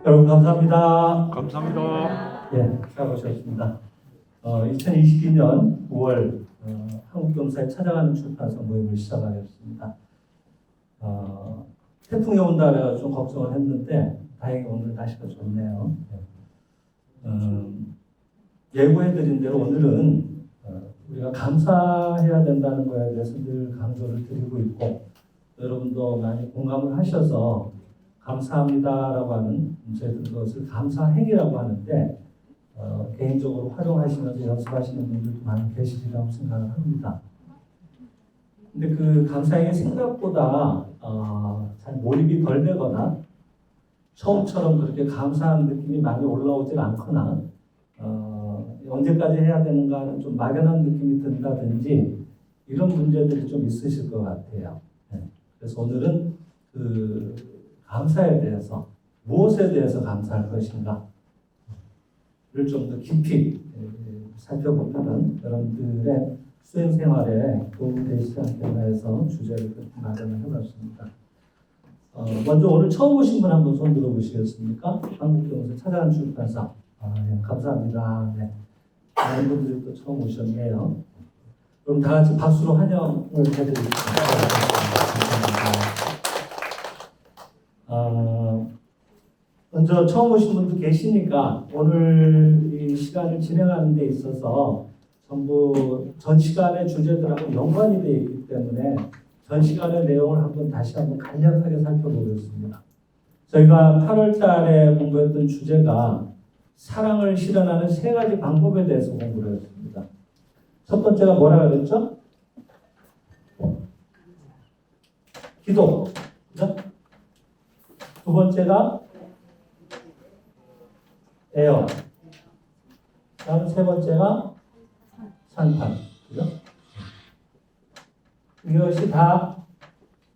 여러분 감사합니다. 감사합니다. 예, 잘 오셨습니다. 2022년 9월 한국경사에 찾아가는 출판사 모임을 시작하겠습니다. 태풍이 온다 그래서 좀 걱정을 했는데 다행히 오늘 날씨가 좋네요. 예고해드린 대로 오늘은 우리가 감사해야 된다는 거에 대해서 늘 강조를 드리고 있고 여러분도 많이 공감을 하셔서 감사합니다라고 하는 저희들 그것을 감사행위라고 하는데 개인적으로 활용하시면서 연습하시는 분들도 많이 계시리라고 생각을 합니다. 근데 그 감사행위 생각보다 잘 몰입이 덜 되거나 처음처럼 그렇게 감사한 느낌이 많이 올라오질 않거나 언제까지 해야 되는가 하는 좀 막연한 느낌이 든다든지 이런 문제들이 좀 있으실 것 같아요. 그래서 오늘은 그 감사에 대해서 무엇에 대해서 감사할 것인가를 좀 더 깊이 살펴보면 여러분들의 수행 생활에 도움이 되시지 않겠나 해서 주제를 그렇게 마련을 해봤습니다. 먼저 오늘 처음 오신 분 한번 손 들어보시겠습니까? 한국경사 찾아간 출판사. 예, 감사합니다. 네. 많은 분들이 또 처음 오셨네요. 그럼 다 같이 박수로 환영을 해드리겠습니다. 먼저 처음 오신 분도 계시니까 오늘 이 시간을 진행하는 데 있어서 전부 전 시간의 주제들하고 연관이 되어 있기 때문에 전 시간의 내용을 다시 한번 간략하게 살펴보겠습니다. 저희가 8월 달에 공부했던 주제가 사랑을 실현하는 3가지 방법에 대해서 공부를 했습니다. 첫 번째가 뭐라 그랬죠? 기도. 그죠? 두 번째가 애여. 다음 세 번째가 산탄. 그죠? 이것이 다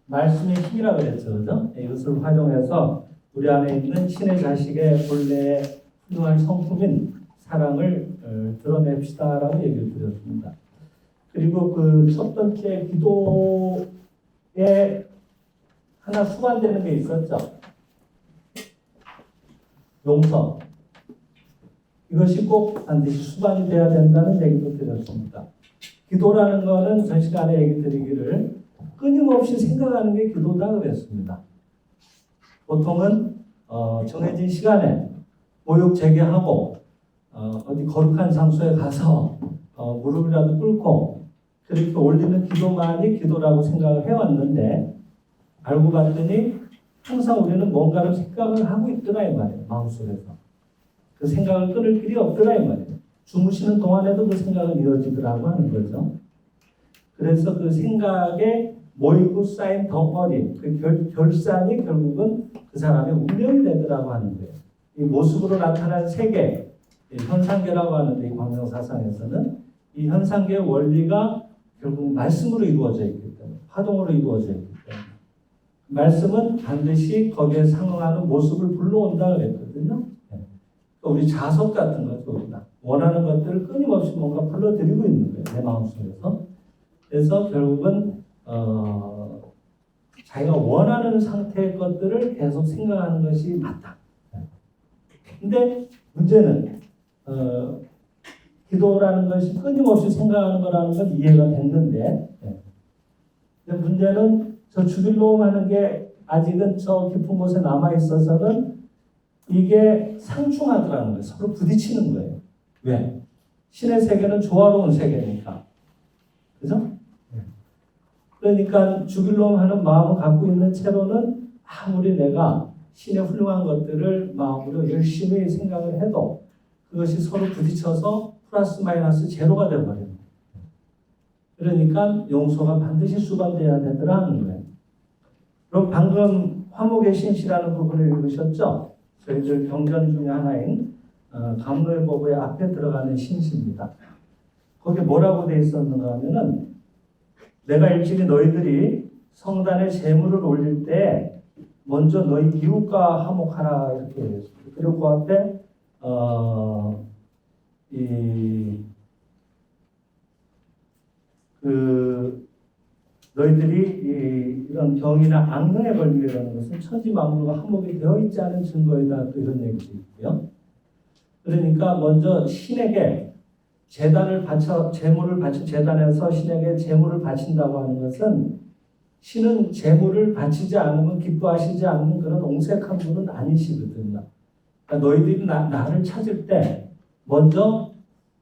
말씀의 힘이라 그랬죠. 그죠? 이것을 활용해서 우리 안에 있는 신의 자식의 본래의 훌륭한 성품인 사랑을 드러냅시다라고 얘기를 드렸습니다. 그리고 그 첫 번째 기도에 하나 수반되는 게 있었죠. 용서. 이것이 꼭 반드시 수반이 돼야 된다는 얘기도 드렸습니다. 기도라는 거는 전 시간에 얘기 드리기를 끊임없이 생각하는 게 기도다 그랬습니다. 보통은 정해진 시간에 모욕 제기하고 어디 거룩한 장소에 가서 무릎이라도 꿇고 그렇게 올리는 기도만이 기도라고 생각을 해왔는데 알고 봤더니 항상 우리는 뭔가를 생각을 하고 있더라 이 말이에요. 마음속에서. 그 생각을 끊을 길이 없더라 이 말이에요. 주무시는 동안에도 그 생각은 이어지더라고 하는 거죠. 그래서 그 생각에 모이고 쌓인 덩어리, 그 결산이 결국은 그 사람의 운명이 되더라고 하는 거예요. 이 모습으로 나타난 세계, 현상계라고 하는데 이 광명사상에서는 이 현상계의 원리가 결국 말씀으로 이루어져 있기 때문에 파동으로 이루어져 있기 때문에 말씀은 반드시 거기에 상응하는 모습을 불러온다 그랬거든요. 우리 자석 같은 거죠. 우리가 원하는 것들을 끊임없이 뭔가 불러들이고 있는 거예요. 내 마음속에서. 그래서 결국은 자기가 원하는 상태의 것들을 계속 생각하는 것이 맞다. 근데 문제는 기도라는 것이 끊임없이 생각하는 거라는 건 이해가 됐는데 근데 문제는 저 주길로 하는 게 아직은 저 깊은 곳에 남아 있어서는 이게 상충하더라는 거예요. 서로 부딪히는 거예요. 왜? 신의 세계는 조화로운 세계니까. 그죠? 그러니까 주길로 하는 마음을 갖고 있는 채로는 아무리 내가 신의 훌륭한 것들을 마음으로 열심히 생각을 해도 그것이 서로 부딪혀서 플러스 마이너스 제로가 되어버려요. 그러니까 용서가 반드시 수반돼야 되더라는 거예요. 그럼 방금 화목의 신시라는 부분을 읽으셨죠? 저희들 경전 중에 하나인 감로의 법의 앞에 들어가는 신시입니다. 거기에 뭐라고 되어 있었는가 하면은 내가 일찍이 너희들이 성단에 제물을 올릴 때 먼저 너희 이웃과 화목하라 이렇게 했습니다. 그리고 그 앞에 너희들이 이런 병이나 악령에 걸리게 되는 것은 천지 만물과 화목이 되어 있지 않은 증거이다. 또 이런 얘기도 있고요. 그러니까 먼저 신에게 제물을 바쳐 제단에서 신에게 제물을 바친다고 하는 것은 신은 제물을 바치지 않으면 기뻐하시지 않는 그런 옹색한 분은 아니시거든요. 그러니까 너희들이 나를 찾을 때 먼저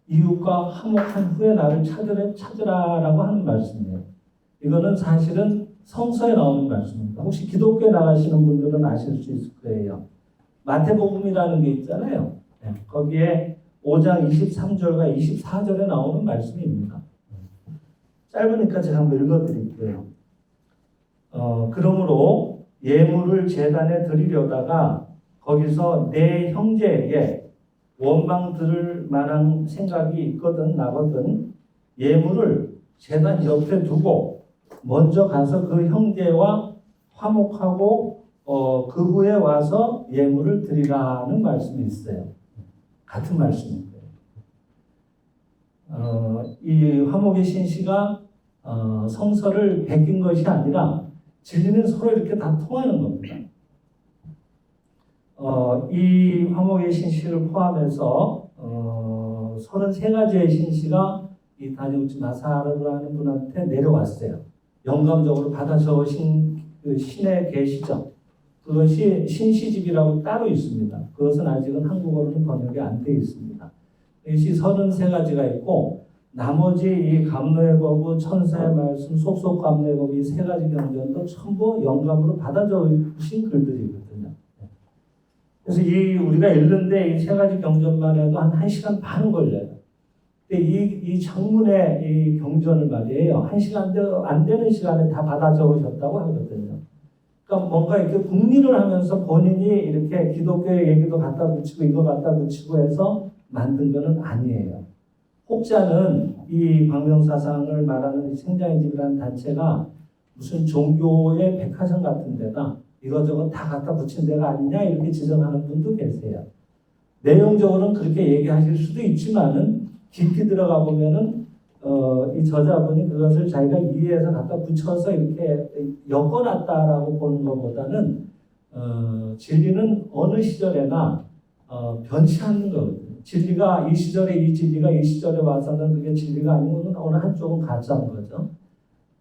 이웃과 화목한 후에 나를 찾으라라고 하는 말씀이에요. 이거는 사실은 성서에 나오는 말씀입니다. 혹시 기독교에 나가시는 분들은 아실 수 있을 거예요. 마태복음이라는 게 있잖아요. 거기에 5장 23절과 24절에 나오는 말씀입니다. 짧으니까 제가 한번 읽어드릴게요. 그러므로 예물을 제단에 드리려다가 거기서 내 형제에게 원망 들을 만한 생각이 나거든 예물을 제단 옆에 두고 먼저 가서 그 형제와 화목하고 그 후에 와서 예물을 드리라는 말씀이 있어요. 같은 말씀입니다. 이 화목의 신시가 성서를 베낀 것이 아니라 진리는 서로 이렇게 다 통하는 겁니다. 이 화목의 신시를 포함해서 33가지의 신시가 이 다니우치 마사르라는 분한테 내려왔어요. 영감적으로 받아 적으신 그 신의 계시죠. 그것이 신시집이라고 따로 있습니다. 그것은 아직은 한국어로는 번역이 안 되어 있습니다. 이것이 33가지가 있고 나머지 이 감로의 법부, 천사의 말씀, 속속 감로의 법 이 3가지 경전도 전부 영감으로 받아 적으신 글들이거든요. 그래서 우리가 읽는데 이 3가지 경전만 해도 한 1시간 반 걸려요. 근데 이 정문의 이 경전을 말이에요. 1시간도 안 되는 시간에 다 받아 적으셨다고 하거든요. 그러니까 뭔가 이렇게 국리를 하면서 본인이 이렇게 기독교의 얘기도 갖다 붙이고 이거 갖다 붙이고 해서 만든 것은 아니에요. 혹자는 이 광명사상을 말하는 생장의 집이라는 단체가 무슨 종교의 백화점 같은 데다 이것저것 다 갖다 붙인 데가 아니냐 이렇게 지적하는 분도 계세요. 내용적으로는 그렇게 얘기하실 수도 있지만은 깊이 들어가 보면은 이 저자분이 그것을 자기가 이해해서 갖다 붙여서 이렇게 엮어놨다라고 보는 것보다는 진리는 어느 시절에나 변치 않는 거거든요. 진리가 이 시절에 이 진리가 이 시절에 와서는 그게 진리가 아니면 어느 한쪽은 가짜인 거죠.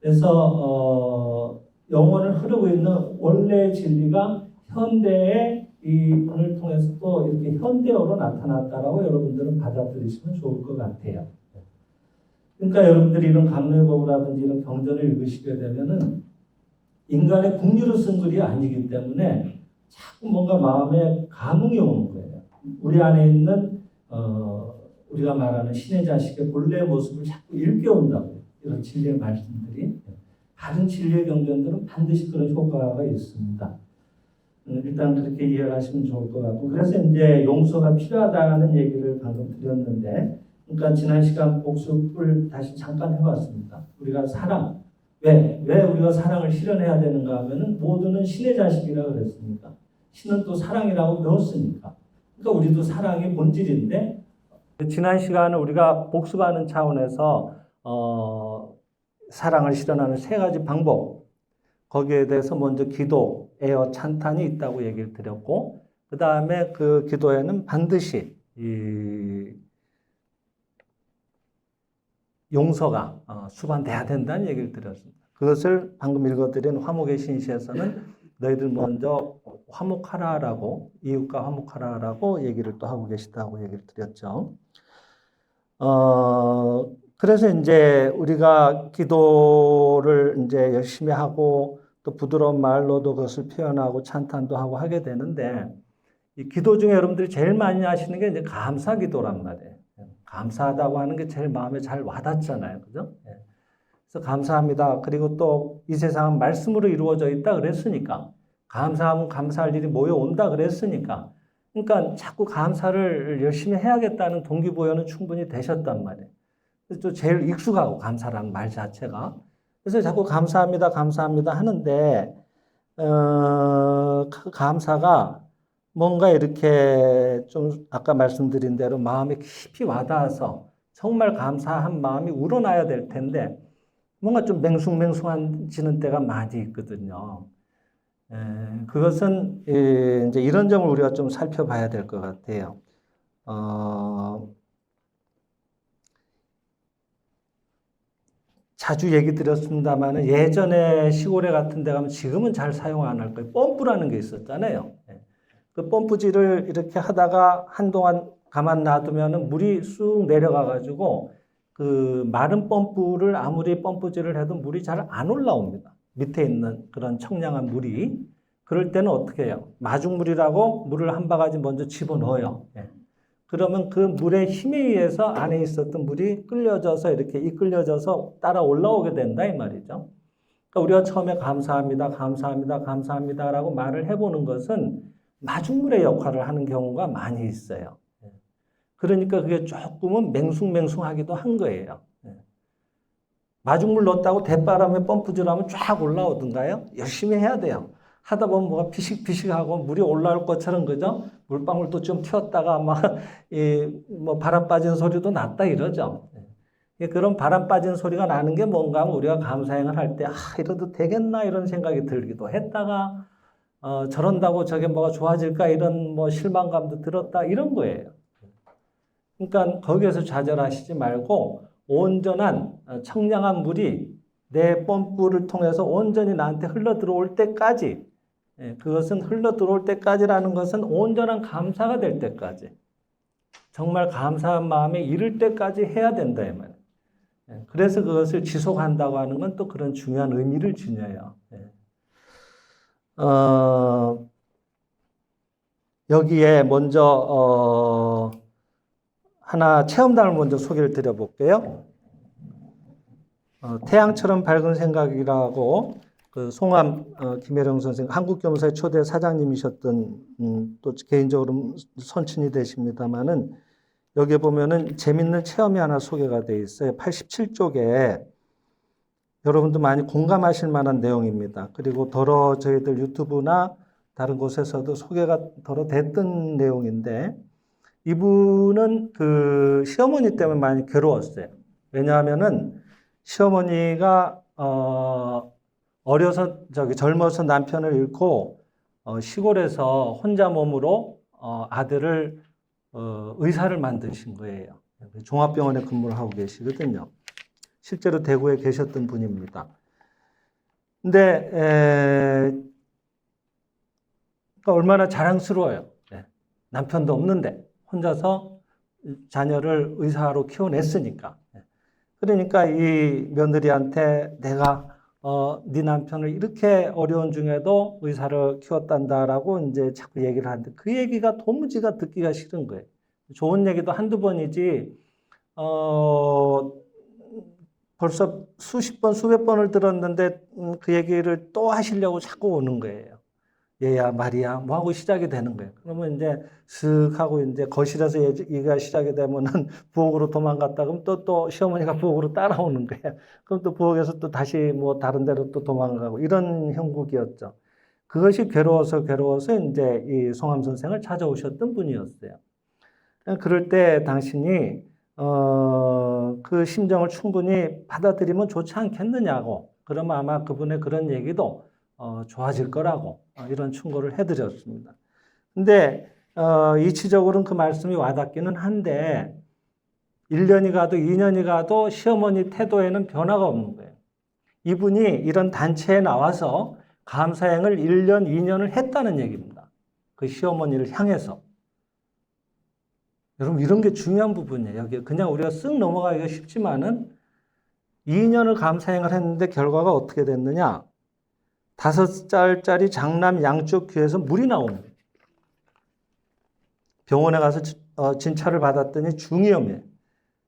그래서 영원을 흐르고 있는 원래의 진리가 현대의 이 분을 통해서 또 이렇게 현대어로 나타났다라고 여러분들은 받아들이시면 좋을 것 같아요. 그러니까 여러분들이 이런 감로의법이라든지 이런 경전을 읽으시게 되면은 인간의 국리로 쓴 글이 아니기 때문에 자꾸 뭔가 마음에 감흥이 오는 거예요. 우리 안에 있는 우리가 말하는 신의 자식의 본래의 모습을 자꾸 일깨운다고 이런 진리의 말씀들이 다른 진리의 경전들은 반드시 그런 효과가 있습니다. 일단 그렇게 이해하시면 좋을 것 같고 그래서 이제 용서가 필요하다는 얘기를 방금 드렸는데 그러니까 지난 시간 복습을 다시 잠깐 해봤습니다. 우리가 사랑 왜 우리가 사랑을 실현해야 되는가 하면은 모두는 신의 자식이라 그랬습니까? 신은 또 사랑이라고 배웠으니까. 그러니까 우리도 사랑이 본질인데 지난 시간은 우리가 복습하는 차원에서 사랑을 실현하는 3가지 방법 거기에 대해서 먼저 기도, 애어, 찬탄이 있다고 얘기를 드렸고 그 다음에 그 기도에는 반드시 이 용서가 수반돼야 된다는 얘기를 드렸습니다. 그것을 방금 읽어드린 화목의 신시에서는 너희들 먼저 화목하라라고 이웃과 화목하라라고 얘기를 또 하고 계시다고 얘기를 드렸죠. 그래서 이제 우리가 기도를 이제 열심히 하고 또 부드러운 말로도 그것을 표현하고 찬탄도 하고 하게 되는데 이 기도 중에 여러분들이 제일 많이 하시는 게 이제 감사 기도란 말이에요. 감사하다고 하는 게 제일 마음에 잘 와닿잖아요. 그죠? 그래서 감사합니다. 그리고 또 이 세상은 말씀으로 이루어져 있다 그랬으니까 감사하면 감사할 일이 모여온다 그랬으니까 그러니까 자꾸 감사를 열심히 해야겠다는 동기부여는 충분히 되셨단 말이에요. 그래서 또 제일 익숙하고 감사라는 말 자체가 그래서 자꾸 감사합니다, 감사합니다 하는데 그 감사가 뭔가 이렇게 좀 아까 말씀드린 대로 마음에 깊이 와닿아서 정말 감사한 마음이 우러나야 될 텐데 뭔가 좀 맹숭맹숭해지는 때가 많이 있거든요. 그것은 이제 이런 점을 우리가 좀 살펴봐야 될 것 같아요. 자주 얘기 드렸습니다만 예전에 시골에 같은 데 가면 지금은 잘 사용 안 할 거예요. 펌프라는 게 있었잖아요. 그 펌프질을 이렇게 하다가 한동안 가만 놔두면 물이 쑥 내려가가지고 그 마른 펌프를 아무리 펌프질을 해도 물이 잘 안 올라옵니다. 밑에 있는 그런 청량한 물이. 그럴 때는 어떻게 해요? 마중물이라고 물을 한 바가지 먼저 집어넣어요. 그러면 그 물의 힘에 의해서 안에 있었던 물이 끌려져서 이렇게 이끌려져서 따라 올라오게 된다 이 말이죠. 그러니까 우리가 처음에 감사합니다, 감사합니다, 감사합니다라고 말을 해보는 것은 마중물의 역할을 하는 경우가 많이 있어요. 그러니까 그게 조금은 맹숭맹숭하기도 한 거예요. 마중물 넣었다고 대바람에 펌프질하면 쫙 올라오던가요? 열심히 해야 돼요. 하다 보면 뭐가 피식피식하고 물이 올라올 것처럼 그죠? 물방울도 좀 튀었다가 뭐 바람 빠진 소리도 났다 이러죠. 그런 바람 빠진 소리가 나는 게 뭔가 하면 우리가 감사행을 할 때 이래도 되겠나 이런 생각이 들기도 했다가 저런다고 저게 뭐가 좋아질까 이런 뭐 실망감도 들었다 이런 거예요. 그러니까 거기에서 좌절하시지 말고 온전한 청량한 물이 내 펌프를 통해서 온전히 나한테 흘러 들어올 때까지 그것은 흘러 들어올 때까지라는 것은 온전한 감사가 될 때까지 정말 감사한 마음에 이를 때까지 해야 된다 이 말이에요. 그래서 그것을 지속한다고 하는 건 또 그런 중요한 의미를 지녀요. 여기에 먼저 하나 체험담을 먼저 소개를 드려볼게요. 태양처럼 밝은 생각이라고 그 송암 김혜령 선생 한국교무사의 초대 사장님이셨던 또 개인적으로 선친이 되십니다만은 여기에 보면은 재밌는 체험이 하나 소개가 되어 있어요. 87쪽에 여러분도 많이 공감하실 만한 내용입니다. 그리고 더러 저희들 유튜브나 다른 곳에서도 소개가 더러 됐던 내용인데 이분은 그 시어머니 때문에 많이 괴로웠어요. 왜냐하면은 시어머니가 젊어서 남편을 잃고 시골에서 혼자 몸으로 아들을 의사를 만드신 거예요. 종합병원에 근무를 하고 계시거든요. 실제로 대구에 계셨던 분입니다. 근데 그러니까 얼마나 자랑스러워요. 남편도 없는데 혼자서 자녀를 의사로 키워냈으니까. 그러니까 이 며느리한테 내가 네 남편을 이렇게 어려운 중에도 의사를 키웠단다라고 이제 자꾸 얘기를 하는데 그 얘기가 도무지가 듣기가 싫은 거예요. 좋은 얘기도 한두 번이지 벌써 수십 번, 수백 번을 들었는데 그 얘기를 또 하시려고 자꾸 오는 거예요. 얘야 말이야 뭐 하고 시작이 되는 거예요. 그러면 이제 슥 하고 이제 거실에서 얘기가 시작이 되면은 부엌으로 도망갔다 그러면 또 시어머니가 부엌으로 따라오는 거예요. 그럼 또 부엌에서 또 다시 뭐 다른 데로 또 도망가고 이런 형국이었죠. 그것이 괴로워서 이제 이 송암 선생을 찾아오셨던 분이었어요. 그럴 때 당신이 그 심정을 충분히 받아들이면 좋지 않겠느냐고. 그러면 아마 그분의 그런 얘기도 좋아질 거라고 이런 충고를 해드렸습니다. 근데 이치적으로는 그 말씀이 와닿기는 한데 1년이 가도 2년이 가도 시어머니 태도에는 변화가 없는 거예요. 이분이 이런 단체에 나와서 감사행을 1년, 2년을 했다는 얘기입니다. 그 시어머니를 향해서. 여러분 이런 게 중요한 부분이에요. 여기 그냥 우리가 쓱 넘어가기가 쉽지만은 2년을 감사행을 했는데 결과가 어떻게 됐느냐? 5살짜리 장남 양쪽 귀에서 물이 나오는 거예요. 병원에 가서 진찰을 받았더니 중이염이에요.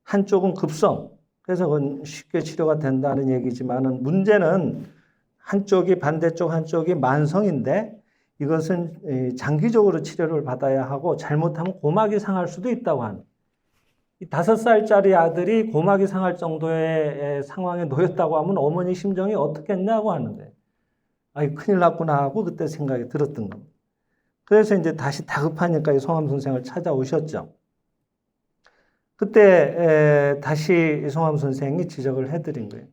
한쪽은 급성. 그래서 그건 쉽게 치료가 된다는 얘기지만은 문제는 반대쪽 한쪽이 만성인데 이것은 장기적으로 치료를 받아야 하고 잘못하면 고막이 상할 수도 있다고 하는. 이 5살짜리 아들이 고막이 상할 정도의 상황에 놓였다고 하면 어머니 심정이 어떻겠냐고 하는 거예요. 아이, 큰일 났구나 하고 그때 생각이 들었던 겁니다. 그래서 이제 다시 다급하니까 이 송암 선생을 찾아오셨죠. 그때 다시 이 송암 선생이 지적을 해드린 거예요.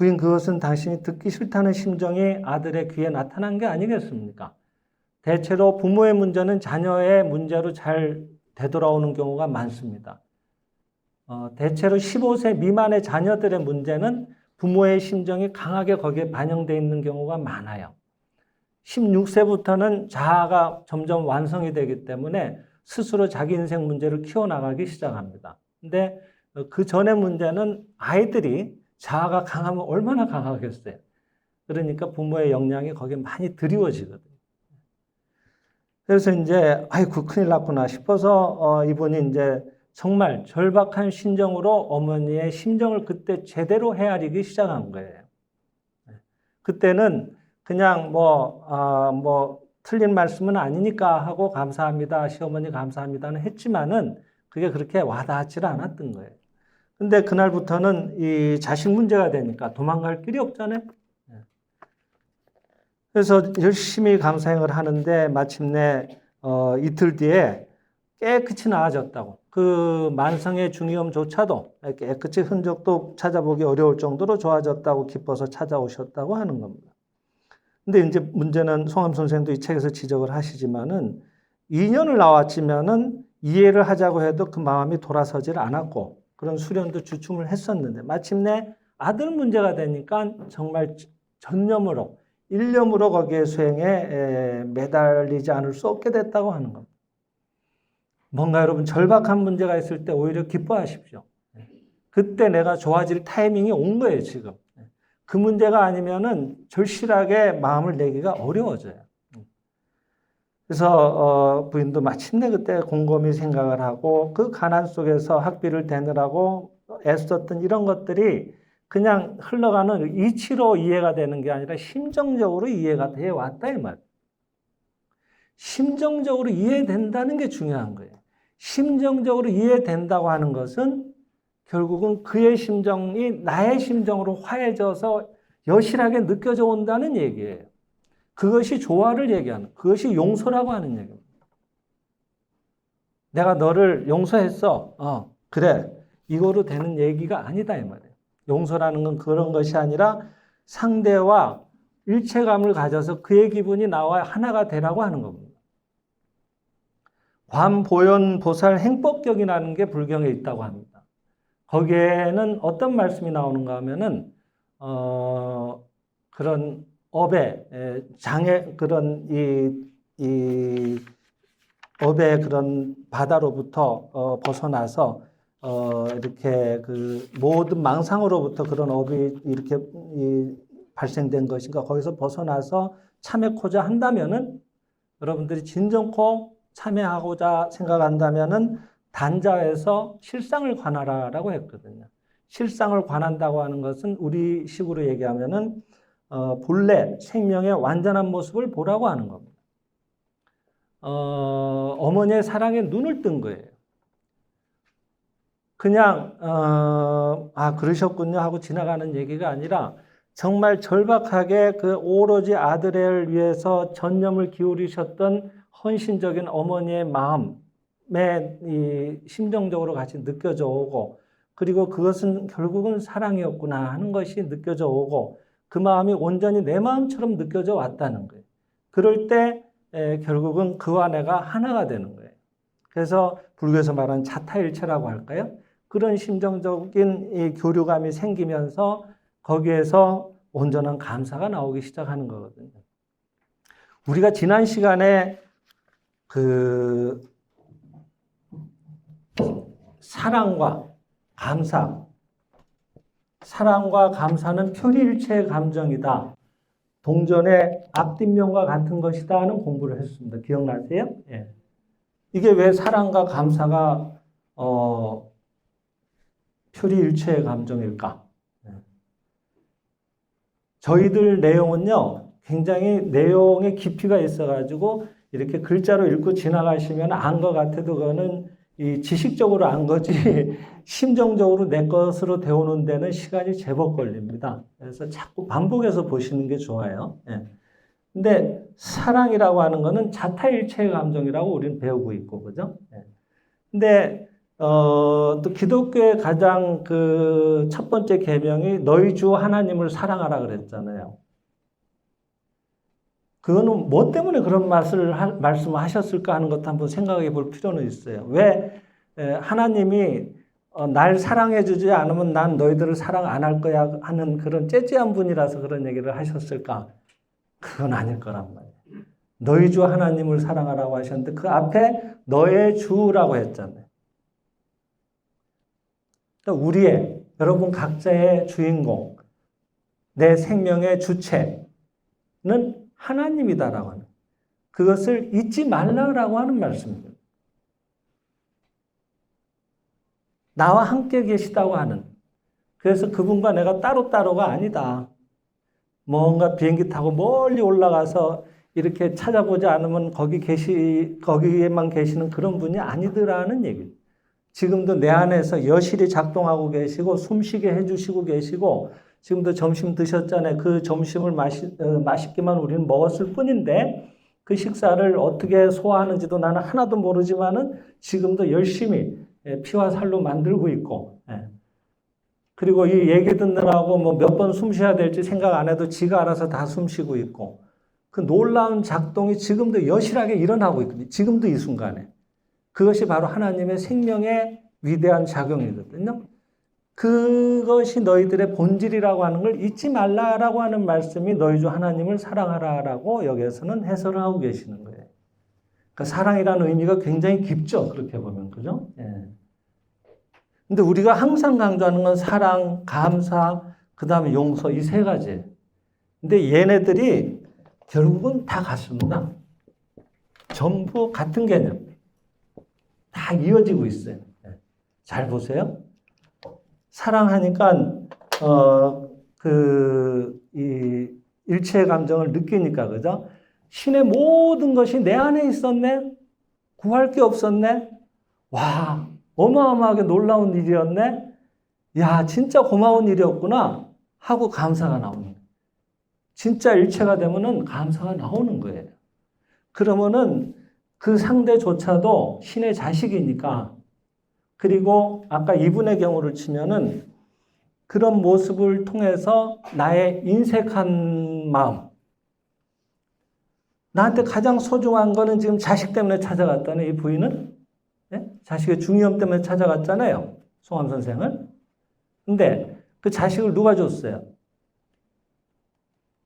부인 그것은 당신이 듣기 싫다는 심정이 아들의 귀에 나타난 게 아니겠습니까? 대체로 부모의 문제는 자녀의 문제로 잘 되돌아오는 경우가 많습니다. 대체로 15세 미만의 자녀들의 문제는 부모의 심정이 강하게 거기에 반영되어 있는 경우가 많아요. 16세부터는 자아가 점점 완성이 되기 때문에 스스로 자기 인생 문제를 키워나가기 시작합니다. 근데 그 전의 문제는 아이들이 자아가 강하면 얼마나 강하겠어요. 그러니까 부모의 역량이 거기에 많이 드리워지거든요. 그래서 이제 아이고 큰일 났구나 싶어서 이분이 이제 정말 절박한 심정으로 어머니의 심정을 그때 제대로 헤아리기 시작한 거예요. 그때는 그냥 뭐 틀린 말씀은 아니니까 하고 감사합니다, 시어머니 감사합니다는 했지만은 그게 그렇게 와닿지를 않았던 거예요. 근데 그날부터는 이 자식 문제가 되니까 도망갈 길이 없잖아요. 그래서 열심히 감사행을 하는데 마침내 이틀 뒤에 깨끗이 나아졌다고. 그 만성의 중이염조차도 깨끗이 흔적도 찾아보기 어려울 정도로 좋아졌다고 기뻐서 찾아오셨다고 하는 겁니다. 근데 이제 문제는 송암 선생도 이 책에서 지적을 하시지만은 2년을 나왔지만은 이해를 하자고 해도 그 마음이 돌아서질 않았고 그런 수련도 주춤을 했었는데 마침내 아들 문제가 되니까 정말 전념으로 일념으로 거기에 수행에 매달리지 않을 수 없게 됐다고 하는 겁니다. 뭔가 여러분 절박한 문제가 있을 때 오히려 기뻐하십시오. 그때 내가 좋아질 타이밍이 온 거예요, 지금. 그 문제가 아니면은 절실하게 마음을 내기가 어려워져요. 그래서 부인도 마침내 그때 곰곰이 생각을 하고 그 가난 속에서 학비를 대느라고 애썼던 이런 것들이 그냥 흘러가는 이치로 이해가 되는 게 아니라 심정적으로 이해가 돼 왔다 이 말. 심정적으로 이해된다는 게 중요한 거예요. 심정적으로 이해된다고 하는 것은 결국은 그의 심정이 나의 심정으로 화해져서 여실하게 느껴져 온다는 얘기예요. 그것이 조화를 얘기하는, 그것이 용서라고 하는 얘기입니다. 내가 너를 용서했어. 그래. 이거로 되는 얘기가 아니다 이 말이에요. 용서라는 건 그런 것이 아니라 상대와 일체감을 가져서 그의 기분이 나와 하나가 되라고 하는 겁니다. 관보현보살 행법격이라는 게 불경에 있다고 합니다. 거기에는 어떤 말씀이 나오는가 하면은 그런 업의 장애 그런 이 업의 그런 바다로부터 벗어나서 이렇게 그 모든 망상으로부터 그런 업이 이렇게 발생된 것인가 거기서 벗어나서 참회코자 한다면은 여러분들이 진정코 참회하고자 생각한다면은 단자에서 실상을 관하라라고 했거든요. 실상을 관한다고 하는 것은 우리 식으로 얘기하면은 본래 생명의 완전한 모습을 보라고 하는 겁니다. 어머니의 사랑에 눈을 뜬 거예요. 그냥 그러셨군요 하고 지나가는 얘기가 아니라 정말 절박하게 그 오로지 아들을 위해서 전념을 기울이셨던 헌신적인 어머니의 마음에 이 심정적으로 같이 느껴져 오고 그리고 그것은 결국은 사랑이었구나 하는 것이 느껴져 오고 그 마음이 온전히 내 마음처럼 느껴져 왔다는 거예요. 그럴 때 결국은 그와 내가 하나가 되는 거예요. 그래서 불교에서 말하는 자타일체라고 할까요? 그런 심정적인 이 교류감이 생기면서 거기에서 온전한 감사가 나오기 시작하는 거거든요. 우리가 지난 시간에 그 사랑과 감사는 표리일체의 감정이다. 동전의 앞뒷면과 같은 것이다 하는 공부를 했습니다. 기억나세요? 예. 이게 왜 사랑과 감사가 표리일체의 감정일까? 저희들 내용은요, 굉장히 내용의 깊이가 있어가지고 이렇게 글자로 읽고 지나가시면 안 것 같아도 그거는 이 지식적으로 안 거지 심정적으로 내 것으로 되오는 데는 시간이 제법 걸립니다. 그래서 자꾸 반복해서 보시는 게 좋아요. 예. 근데 사랑이라고 하는 거는 자타일체의 감정이라고 우리는 배우고 있고, 그죠? 예. 근데, 또 기독교의 가장 그 첫 번째 계명이 너희 주 하나님을 사랑하라 그랬잖아요. 그거는 뭐 때문에 그런 말씀을 하셨을까 하는 것도 한번 생각해 볼 필요는 있어요. 왜 하나님이 날 사랑해 주지 않으면 난 너희들을 사랑 안 할 거야 하는 그런 째째한 분이라서 그런 얘기를 하셨을까? 그건 아닐 거란 말이에요. 너희 주 하나님을 사랑하라고 하셨는데 그 앞에 너의 주라고 했잖아요. 그러니까 우리의, 여러분 각자의 주인공, 내 생명의 주체는 하나님이다라고 하는, 그것을 잊지 말라라고 하는 말씀입니다. 나와 함께 계시다고 하는, 그래서 그분과 내가 따로따로가 아니다. 뭔가 비행기 타고 멀리 올라가서 이렇게 찾아보지 않으면 거기에만 계시는 그런 분이 아니더라는 얘기예요. 지금도 내 안에서 여실히 작동하고 계시고 숨쉬게 해주시고 계시고, 지금도 점심 드셨잖아요. 그 점심을 맛있게만 우리는 먹었을 뿐인데 그 식사를 어떻게 소화하는지도 나는 하나도 모르지만은 지금도 열심히 피와 살로 만들고 있고, 그리고 이 얘기 듣느라고 뭐 몇 번 숨 쉬어야 될지 생각 안 해도 지가 알아서 다 숨 쉬고 있고, 그 놀라운 작동이 지금도 여실하게 일어나고 있거든요. 지금도 이 순간에. 그것이 바로 하나님의 생명의 위대한 작용이거든요. 그것이 너희들의 본질이라고 하는 걸 잊지 말라라고 하는 말씀이 너희 주 하나님을 사랑하라라고 여기에서는 해설을 하고 계시는 거예요. 그러니까 사랑이라는 의미가 굉장히 깊죠. 그렇게 보면. 그죠? 예. 근데 우리가 항상 강조하는 건 사랑, 감사, 그 다음에 용서, 이 세 가지. 근데 얘네들이 결국은 다 같습니다. 전부 같은 개념. 다 이어지고 있어요. 잘 보세요. 사랑하니까, 이 일체의 감정을 느끼니까, 그죠? 신의 모든 것이 내 안에 있었네? 구할 게 없었네? 와, 어마어마하게 놀라운 일이었네? 야, 진짜 고마운 일이었구나? 하고 감사가 나오는 거예요. 진짜 일체가 되면은 감사가 나오는 거예요. 그러면은 그 상대조차도 신의 자식이니까, 그리고 아까 이분의 경우를 치면은 그런 모습을 통해서 나의 인색한 마음, 나한테 가장 소중한 거는 지금 자식 때문에 찾아갔다네, 이 부인은. 네? 자식의 중이염 때문에 찾아갔잖아요, 송암 선생을. 근데 그 자식을 누가 줬어요?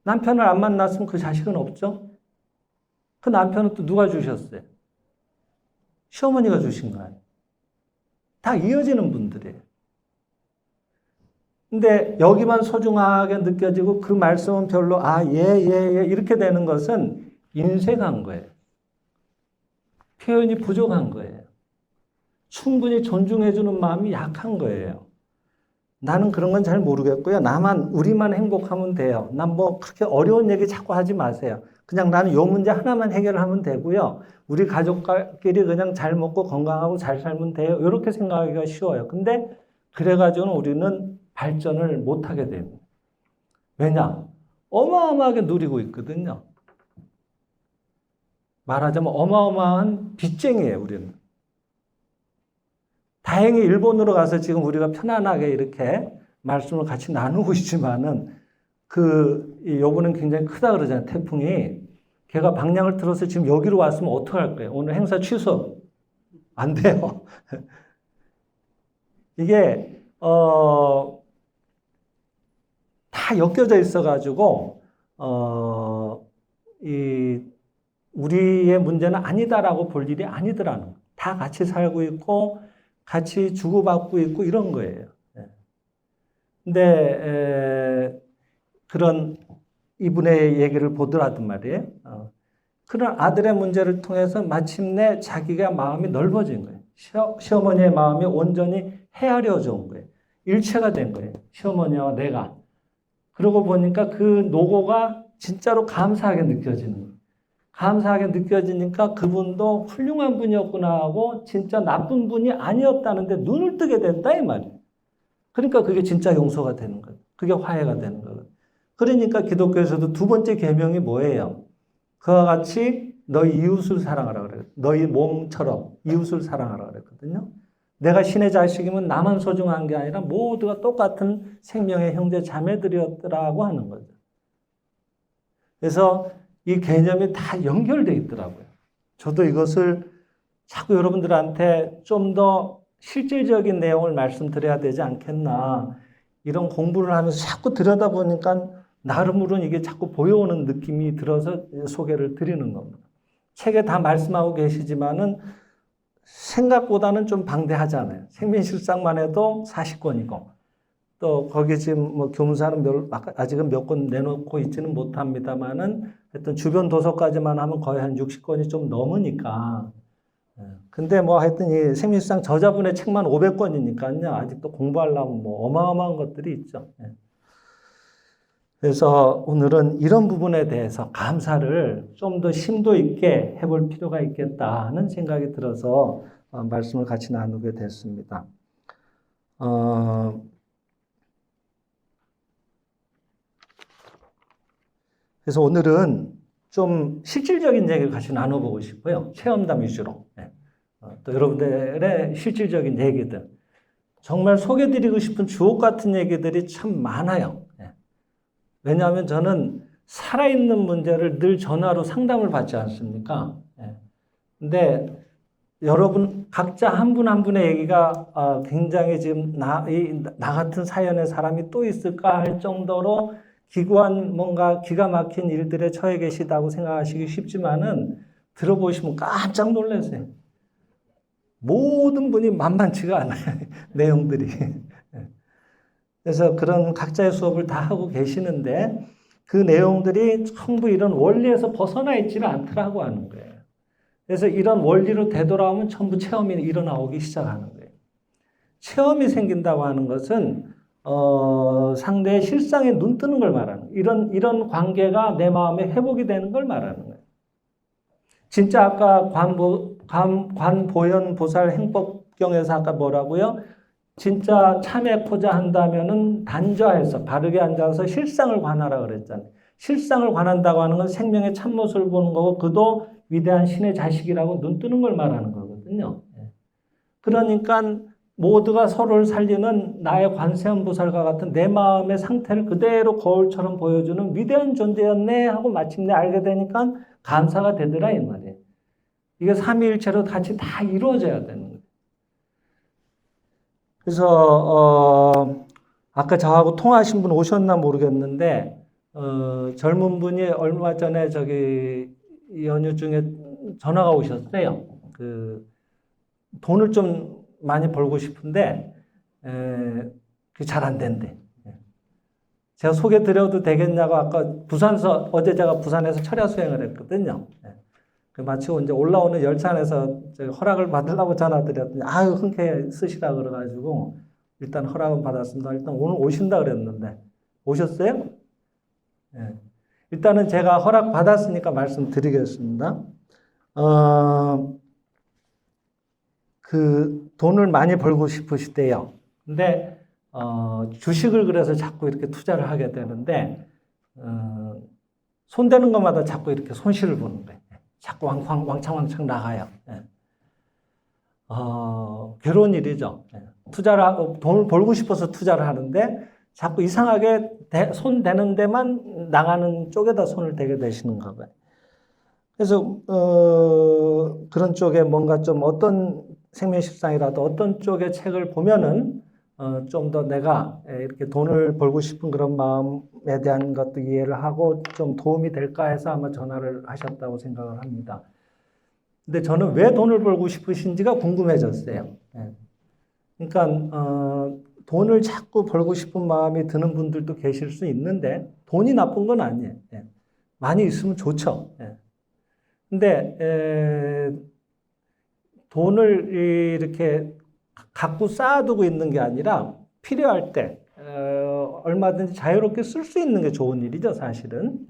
남편을 안 만났으면 그 자식은 없죠? 그 남편은 또 누가 주셨어요? 시어머니가 주신 거예요. 다 이어지는 분들이에요. 근데 여기만 소중하게 느껴지고 그 말씀은 별로 예, 이렇게 되는 것은 인색한 거예요. 표현이 부족한 거예요. 충분히 존중해주는 마음이 약한 거예요. 나는 그런 건 잘 모르겠고요. 우리만 행복하면 돼요. 난 뭐 그렇게 어려운 얘기 자꾸 하지 마세요. 그냥 나는 요 문제 하나만 해결하면 되고요. 우리 가족끼리 그냥 잘 먹고 건강하고 잘 살면 돼요. 이렇게 생각하기가 쉬워요. 근데 그래가지고는 우리는 발전을 못하게 됩니다. 왜냐? 어마어마하게 누리고 있거든요. 말하자면 어마어마한 빚쟁이에요, 우리는. 다행히 일본으로 가서 지금 우리가 편안하게 이렇게 말씀을 같이 나누고 있지만은 요번엔 굉장히 크다 그러잖아요, 태풍이. 걔가 방향을 틀어서 지금 여기로 왔으면 어떡할 거예요? 오늘 행사 취소. 안 돼요. 이게, 다 엮여져 있어가지고, 우리의 문제는 아니다라고 볼 일이 아니더라는 거예요. 다 같이 살고 있고, 같이 주고받고 있고 이런 거예요. 근데 그런 이분의 얘기를 보더라도 말이에요. 그런 아들의 문제를 통해서 마침내 자기가 마음이 넓어진 거예요. 시어머니의 마음이 온전히 헤아려져 온 거예요. 일체가 된 거예요. 시어머니와 내가. 그러고 보니까 그 노고가 진짜로 감사하게 느껴지는 거예요. 감사하게 느껴지니까 그분도 훌륭한 분이었구나 하고 진짜 나쁜 분이 아니었다는데 눈을 뜨게 된다 이 말이에요. 그러니까 그게 진짜 용서가 되는 거예요. 그게 화해가 되는 거예요. 그러니까 기독교에서도 두 번째 계명이 뭐예요? 그와 같이 너희 이웃을 사랑하라 그래요. 너희 몸처럼 이웃을 사랑하라 그랬거든요. 내가 신의 자식이면 나만 소중한 게 아니라 모두가 똑같은 생명의 형제 자매들이었더라고 하는 거죠. 그래서 이 개념이 다 연결되어 있더라고요. 저도 이것을 자꾸 여러분들한테 좀 더 실질적인 내용을 말씀드려야 되지 않겠나. 이런 공부를 하면서 자꾸 들여다보니까 나름으로는 이게 자꾸 보여오는 느낌이 들어서 소개를 드리는 겁니다. 책에 다 말씀하고 계시지만은 생각보다는 좀 방대하잖아요. 생민실상만 해도 40권이고, 또 거기 지금 뭐 교문사는 아직은 몇 권 내놓고 있지는 못합니다만은 하여튼 주변 도서까지만 하면 거의 한 60권이 좀 넘으니까. 근데 뭐 하여튼 이 생민실상 저자분의 책만 500권이니까요. 아직도 공부하려면 뭐 어마어마한 것들이 있죠. 그래서 오늘은 이런 부분에 대해서 감사를 좀 더 심도 있게 해볼 필요가 있겠다 하는 생각이 들어서 말씀을 같이 나누게 됐습니다. 그래서 오늘은 좀 실질적인 얘기를 같이 나눠보고 싶어요. 체험담 위주로. 또 여러분들의 실질적인 얘기들. 정말 소개드리고 싶은 주옥 같은 얘기들이 참 많아요. 왜냐하면 저는 살아있는 문제를 늘 전화로 상담을 받지 않습니까? 근데 여러분 각자 한 분 한 분의 얘기가 굉장히 지금 나 같은 사연의 사람이 또 있을까 할 정도로 기구한 뭔가 기가 막힌 일들에 처해 계시다고 생각하시기 쉽지만은 들어보시면 깜짝 놀라세요. 모든 분이 만만치가 않아요. 내용들이. 그래서 그런 각자의 수업을 다 하고 계시는데 그 내용들이 전부 이런 원리에서 벗어나 있지는 않더라고 하는 거예요. 그래서 이런 원리로 되돌아오면 전부 체험이 일어나오기 시작하는 거예요. 체험이 생긴다고 하는 것은 상대의 실상에 눈 뜨는 걸 말하는 거예요. 이런 관계가 내 마음에 회복이 되는 걸 말하는 거예요. 진짜 아까 관보현 보살 행법경에서 아까 뭐라고요? 진짜 참회코자 한다면은 단좌해서 바르게 앉아서 실상을 관하라 그랬잖아요. 실상을 관한다고 하는 건 생명의 참모습을 보는 거고 그도 위대한 신의 자식이라고 눈 뜨는 걸 말하는 거거든요. 그러니까 모두가 서로를 살리는 나의 관세음보살과 같은 내 마음의 상태를 그대로 거울처럼 보여주는 위대한 존재였네 하고 마침내 알게 되니까 감사가 되더라 이 말이에요. 이게 삼위일체로 같이 다 이루어져야 되는 거예요. 그래서 아까 저하고 통화하신 분 오셨나 모르겠는데 젊은 분이 얼마 전에 저기 연휴 중에 전화가 오셨어요. 그 돈을 좀 많이 벌고 싶은데 그게 잘 안 된대. 제가 소개 드려도 되겠냐고 아까 어제 제가 부산에서 철야 수행을 했거든요. 마치고 이제 올라오는 열차 안에서 허락을 받으려고 전화드렸더니 아유 흔쾌히 쓰시라 그래가지고 일단 허락은 받았습니다. 일단 오늘 오신다 그랬는데 오셨어요? 일단은 제가 허락 받았으니까 말씀드리겠습니다. 그 돈을 많이 벌고 싶으시대요. 근데 주식을 그래서 자꾸 이렇게 투자를 하게 되는데 손대는 것마다 자꾸 이렇게 손실을 보는 거예요. 자꾸 왕창 나가요. 괴로운 일이죠. 투자를 하고 돈을 벌고 싶어서 투자를 하는데 자꾸 이상하게 손 대는 데만 나가는 쪽에다 손을 대게 되시는 거고요. 그래서 그런 쪽에 뭔가 좀 어떤 생명실상이라도 어떤 쪽의 책을 보면은 좀 더 내가 이렇게 돈을 벌고 싶은 그런 마음에 대한 것도 이해를 하고 좀 도움이 될까 해서 아마 전화를 하셨다고 생각을 합니다. 근데 저는 왜 돈을 벌고 싶으신지가 궁금해졌어요. 그러니까 돈을 자꾸 벌고 싶은 마음이 드는 분들도 계실 수 있는데 돈이 나쁜 건 아니에요. 많이 있으면 좋죠. 근데 돈을 이렇게 갖고 쌓아두고 있는 게 아니라 필요할 때 얼마든지 자유롭게 쓸 수 있는 게 좋은 일이죠, 사실은.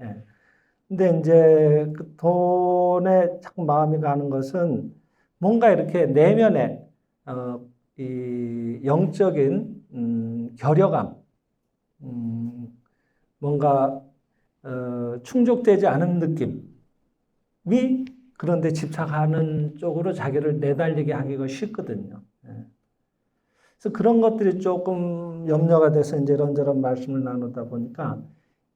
근데 이제 그 돈에 자꾸 마음이 가는 것은 뭔가 이렇게 내면에 이 영적인 결여감, 뭔가 충족되지 않은 느낌이 그런데 집착하는 쪽으로 자기를 내달리게 하기가 쉽거든요. 그래서 그런 것들이 조금 염려가 돼서 이제 이런저런 말씀을 나누다 보니까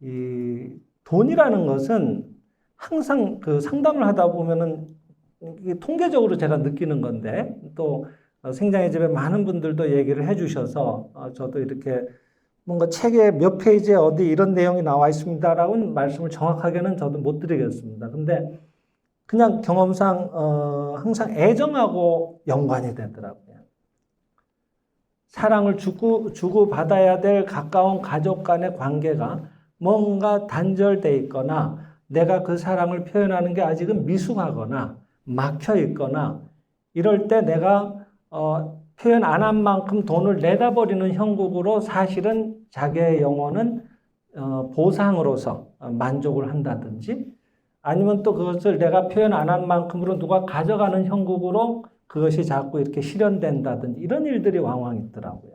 이 돈이라는 것은 항상 그 상담을 하다 보면은 이게 통계적으로 제가 느끼는 건데 또 생장의 집에 많은 분들도 얘기를 해주셔서 저도 이렇게 뭔가 책에 몇 페이지에 어디 이런 내용이 나와 있습니다라고는 말씀을 정확하게는 저도 못 드리겠습니다. 근데 그냥 경험상 항상 애정하고 연관이 되더라고요. 사랑을 주고 받아야 될 가까운 가족 간의 관계가 뭔가 단절돼 있거나 내가 그 사랑을 표현하는 게 아직은 미숙하거나 막혀 있거나 이럴 때 내가 표현 안 한 만큼 돈을 내다 버리는 형국으로 사실은 자기의 영혼은 보상으로서 만족을 한다든지 아니면 또 그것을 내가 표현 안 한 만큼으로 누가 가져가는 형국으로 그것이 자꾸 이렇게 실현된다든지 이런 일들이 왕왕 있더라고요.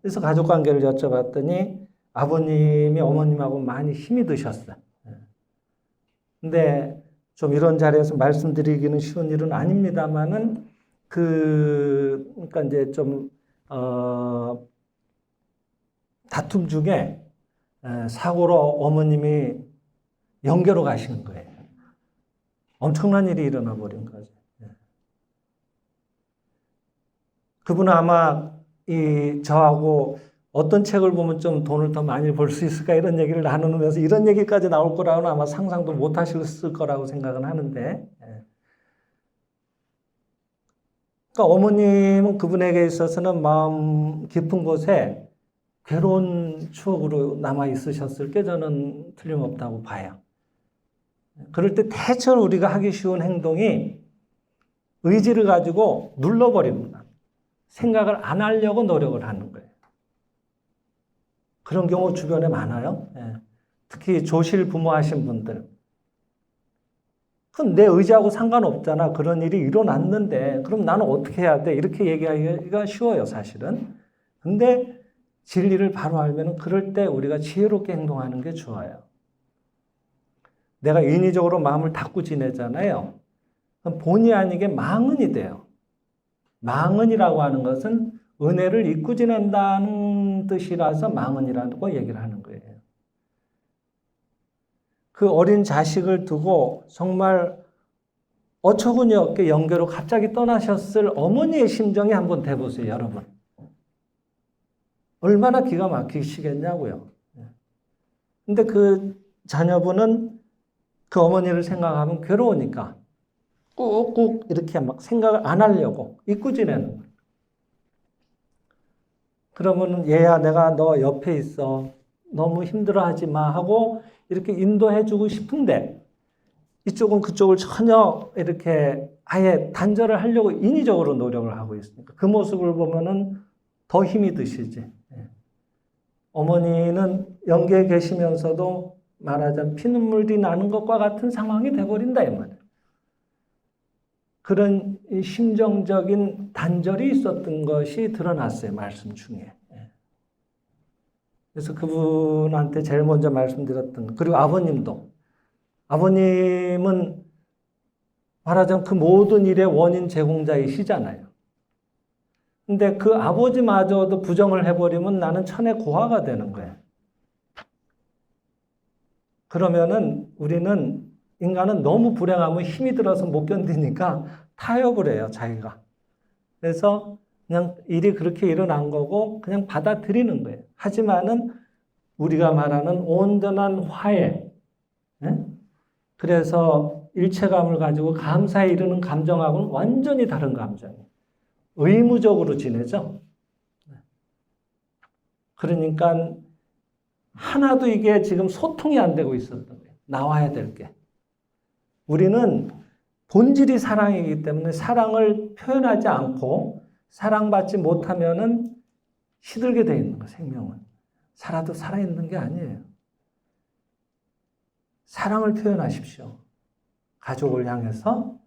그래서 가족관계를 여쭤봤더니 아버님이 어머님하고 많이 힘이 드셨어요. 근데 좀 이런 자리에서 말씀드리기는 쉬운 일은 아닙니다만은 그러니까 이제 좀 다툼 중에 사고로 어머님이 영계로 가시는 거예요. 엄청난 일이 일어나 버린 거죠. 그분은 아마 저하고 어떤 책을 보면 좀 돈을 더 많이 벌 수 있을까 이런 얘기를 나누면서 이런 얘기까지 나올 거라고는 아마 상상도 못 하셨을 거라고 생각은 하는데. 그러니까 어머님은 그분에게 있어서는 마음 깊은 곳에 괴로운 추억으로 남아 있으셨을 게 저는 틀림없다고 봐요. 그럴 때 대체로 우리가 하기 쉬운 행동이 의지를 가지고 눌러버립니다. 생각을 안 하려고 노력을 하는 거예요. 그런 경우 주변에 많아요. 특히 조실 부모 하신 분들. 그건 내 의지하고 상관없잖아. 그런 일이 일어났는데 그럼 나는 어떻게 해야 돼? 이렇게 얘기하기가 쉬워요, 사실은. 근데 진리를 바로 알면 그럴 때 우리가 지혜롭게 행동하는 게 좋아요. 내가 인위적으로 마음을 닫고 지내잖아요. 그럼 본의 아니게 망언이 돼요. 망언이라고 하는 것은 은혜를 잊고 지낸다는 뜻이라서 망언이라고 얘기를 하는 거예요. 그 어린 자식을 두고 정말 어처구니 없게 영계로 갑자기 떠나셨을 어머니의 심정이 한번 대보세요, 여러분. 얼마나 기가 막히시겠냐고요. 근데 그 자녀분은 그 어머니를 생각하면 괴로우니까 꾹꾹 이렇게 막 생각을 안 하려고 잊고 지내는 거예요. 그러면 얘야 내가 너 옆에 있어. 너무 힘들어하지 마 하고 이렇게 인도해주고 싶은데 이쪽은 그쪽을 전혀 이렇게 아예 단절을 하려고 인위적으로 노력을 하고 있으니까 그 모습을 보면은 더 힘이 드시지. 어머니는 영계에 계시면서도 말하자면 피눈물이 나는 것과 같은 상황이 돼버린다 이 말이에요. 그런 심정적인 단절이 있었던 것이 드러났어요. 말씀 중에. 그래서 그분한테 제일 먼저 말씀드렸던 그리고 아버님도 아버님은 말하자면 그 모든 일의 원인 제공자이시잖아요. 근데 그 아버지마저도 부정을 해버리면 나는 천의 고아가 되는 거예요. 그러면은 우리는 인간은 너무 불행하면 힘이 들어서 못 견디니까 타협을 해요, 자기가. 그래서 그냥 일이 그렇게 일어난 거고 그냥 받아들이는 거예요. 하지만은 우리가 말하는 온전한 화해. 그래서 일체감을 가지고 감사에 이르는 감정하고는 완전히 다른 감정이에요. 의무적으로 지내죠. 그러니까 하나도 이게 지금 소통이 안 되고 있었던 거예요. 나와야 될 게. 우리는 본질이 사랑이기 때문에 사랑을 표현하지 않고 사랑받지 못하면은 시들게 되어 있는 거예요, 생명은. 살아도 살아있는 게 아니에요. 사랑을 표현하십시오. 가족을 향해서,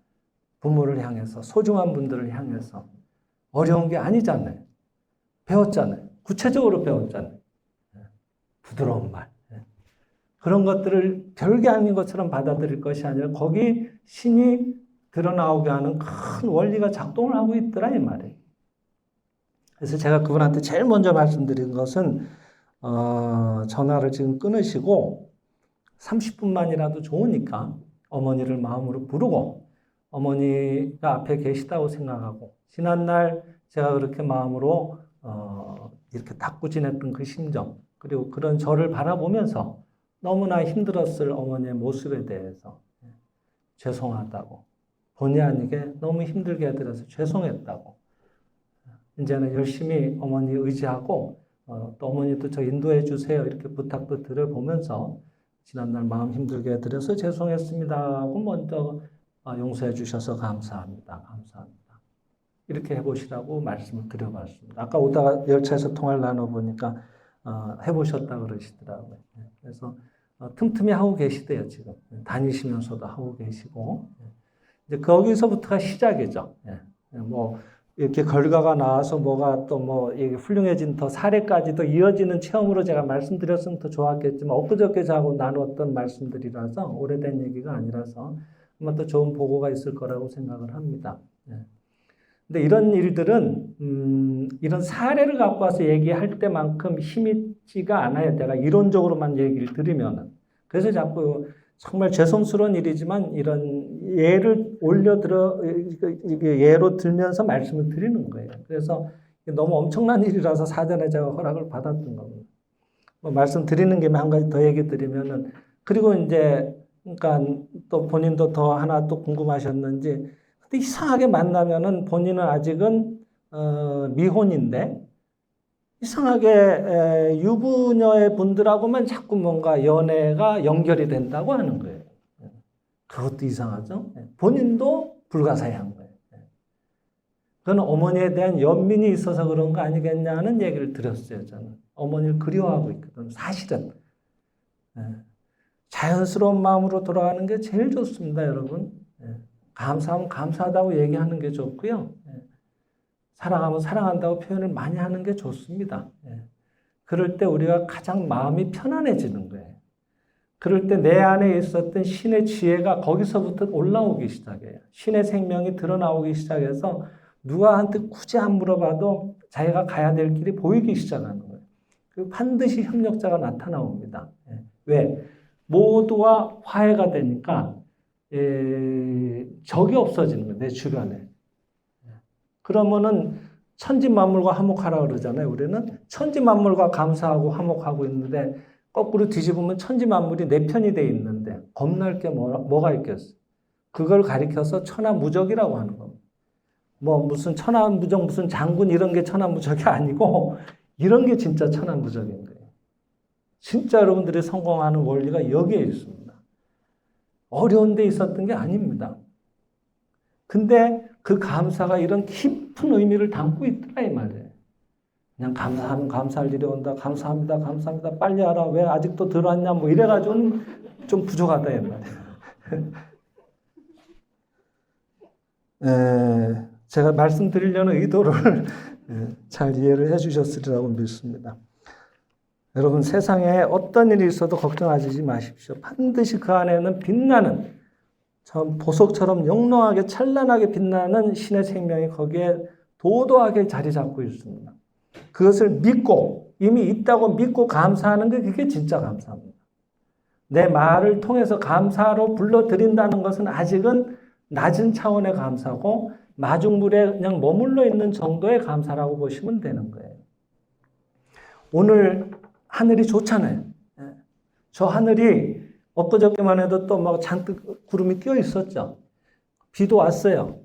부모를 향해서, 소중한 분들을 향해서. 어려운 게 아니잖아요. 배웠잖아요. 구체적으로 배웠잖아요. 부드러운 말. 그런 것들을 별게 아닌 것처럼 받아들일 것이 아니라 거기 신이 드러나오게 하는 큰 원리가 작동을 하고 있더라 이 말이에요. 그래서 제가 그분한테 제일 먼저 말씀드린 것은 전화를 지금 끊으시고 30분만이라도 좋으니까 어머니를 마음으로 부르고 어머니가 앞에 계시다고 생각하고 지난날 제가 그렇게 마음으로 이렇게 닦고 지냈던 그 심정 그리고 그런 저를 바라보면서 너무나 힘들었을 어머니의 모습에 대해서 죄송하다고 본의 아니게 너무 힘들게 해드려서 죄송했다고 이제는 열심히 어머니 의지하고 또 어머니도 저 인도해 주세요 이렇게 부탁도 드려보면서 지난날 마음 힘들게 해드려서 죄송했습니다 하고 먼저 용서해 주셔서 감사합니다. 감사합니다. 이렇게 해보시라고 말씀을 드려봤습니다. 아까 오다가 열차에서 통화를 나눠보니까 해보셨다 그러시더라고요. 그래서 틈틈이 하고 계시대요. 지금 다니시면서도 하고 계시고 이제 거기서부터가 시작이죠. 뭐 이렇게 결과가 나와서 뭐가 또 뭐 훌륭해진 더 사례까지도 이어지는 체험으로 제가 말씀드렸으면 더 좋았겠지만 엊그저께 자고 나눴던 말씀들이라서 오래된 얘기가 아니라서 아마 또 좋은 보고가 있을 거라고 생각을 합니다. 근데 이런 일들은 이런 사례를 갖고 와서 얘기할 때만큼 힘이 있지가 않아요. 내가 이론적으로만 얘기를 드리면은. 그래서 자꾸 정말 죄송스러운 일이지만 이런 예를 예로 들면서 말씀을 드리는 거예요. 그래서 너무 엄청난 일이라서 사전에 제가 허락을 받았던 겁니다. 뭐 말씀드리는 김에 한 가지 더 얘기 드리면은 그리고 이제 그러니까 또 본인도 더 하나 또 궁금하셨는지 근데 이상하게 만나면은 본인은 아직은 미혼인데 이상하게 유부녀의 분들하고만 자꾸 뭔가 연애가 연결이 된다고 하는 거예요. 그것도 이상하죠. 본인도 불가사의한 거예요. 그건 어머니에 대한 연민이 있어서 그런 거 아니겠냐는 얘기를 드렸어요. 저는 어머니를 그리워하고 있거든. 사실은 자연스러운 마음으로 돌아가는 게 제일 좋습니다, 여러분. 감사하면 감사하다고 얘기하는 게 좋고요. 사랑하면 사랑한다고 표현을 많이 하는 게 좋습니다. 그럴 때 우리가 가장 마음이 편안해지는 거예요. 그럴 때 내 안에 있었던 신의 지혜가 거기서부터 올라오기 시작해요. 신의 생명이 드러나오기 시작해서 누구한테 굳이 안 물어봐도 자기가 가야 될 길이 보이기 시작하는 거예요. 그리고 반드시 협력자가 나타나옵니다. 왜? 모두와 화해가 되니까 적이 없어지는 거예요. 내 주변에. 그러면은 천지만물과 화목하라 그러잖아요. 우리는 천지만물과 감사하고 화목하고 있는데 거꾸로 뒤집으면 천지만물이 내 편이 돼 있는데 겁날 게 뭐가 있겠어? 그걸 가리켜서 천하무적이라고 하는 겁니다. 뭐 무슨 천하무적 무슨 장군 이런 게 천하무적이 아니고 이런 게 진짜 천하무적인 거예요. 진짜 여러분들이 성공하는 원리가 여기에 있습니다. 어려운 데 있었던 게 아닙니다. 근데 그 감사가 이런 깊은 의미를 담고 있더라 이 말이에요. 그냥 감사하면 감사할 일이 온다. 감사합니다. 감사합니다. 빨리 하라. 왜 아직도 덜 왔냐. 뭐 이래가지고는 좀 부족하다 이 말이에요. 제가 말씀드리려는 의도를 잘 이해를 해주셨으리라고 믿습니다. 여러분 세상에 어떤 일이 있어도 걱정하지 마십시오. 반드시 그 안에는 빛나는 보석처럼 영롱하게 찬란하게 빛나는 신의 생명이 거기에 도도하게 자리 잡고 있습니다. 그것을 믿고 이미 있다고 믿고 감사하는 게 그게 진짜 감사합니다. 내 말을 통해서 감사로 불러드린다는 것은 아직은 낮은 차원의 감사고 마중물에 그냥 머물러 있는 정도의 감사라고 보시면 되는 거예요. 오늘 하늘이 좋잖아요. 저 하늘이 엊그저께만 해도 또 막 잔뜩 구름이 끼어 있었죠. 비도 왔어요.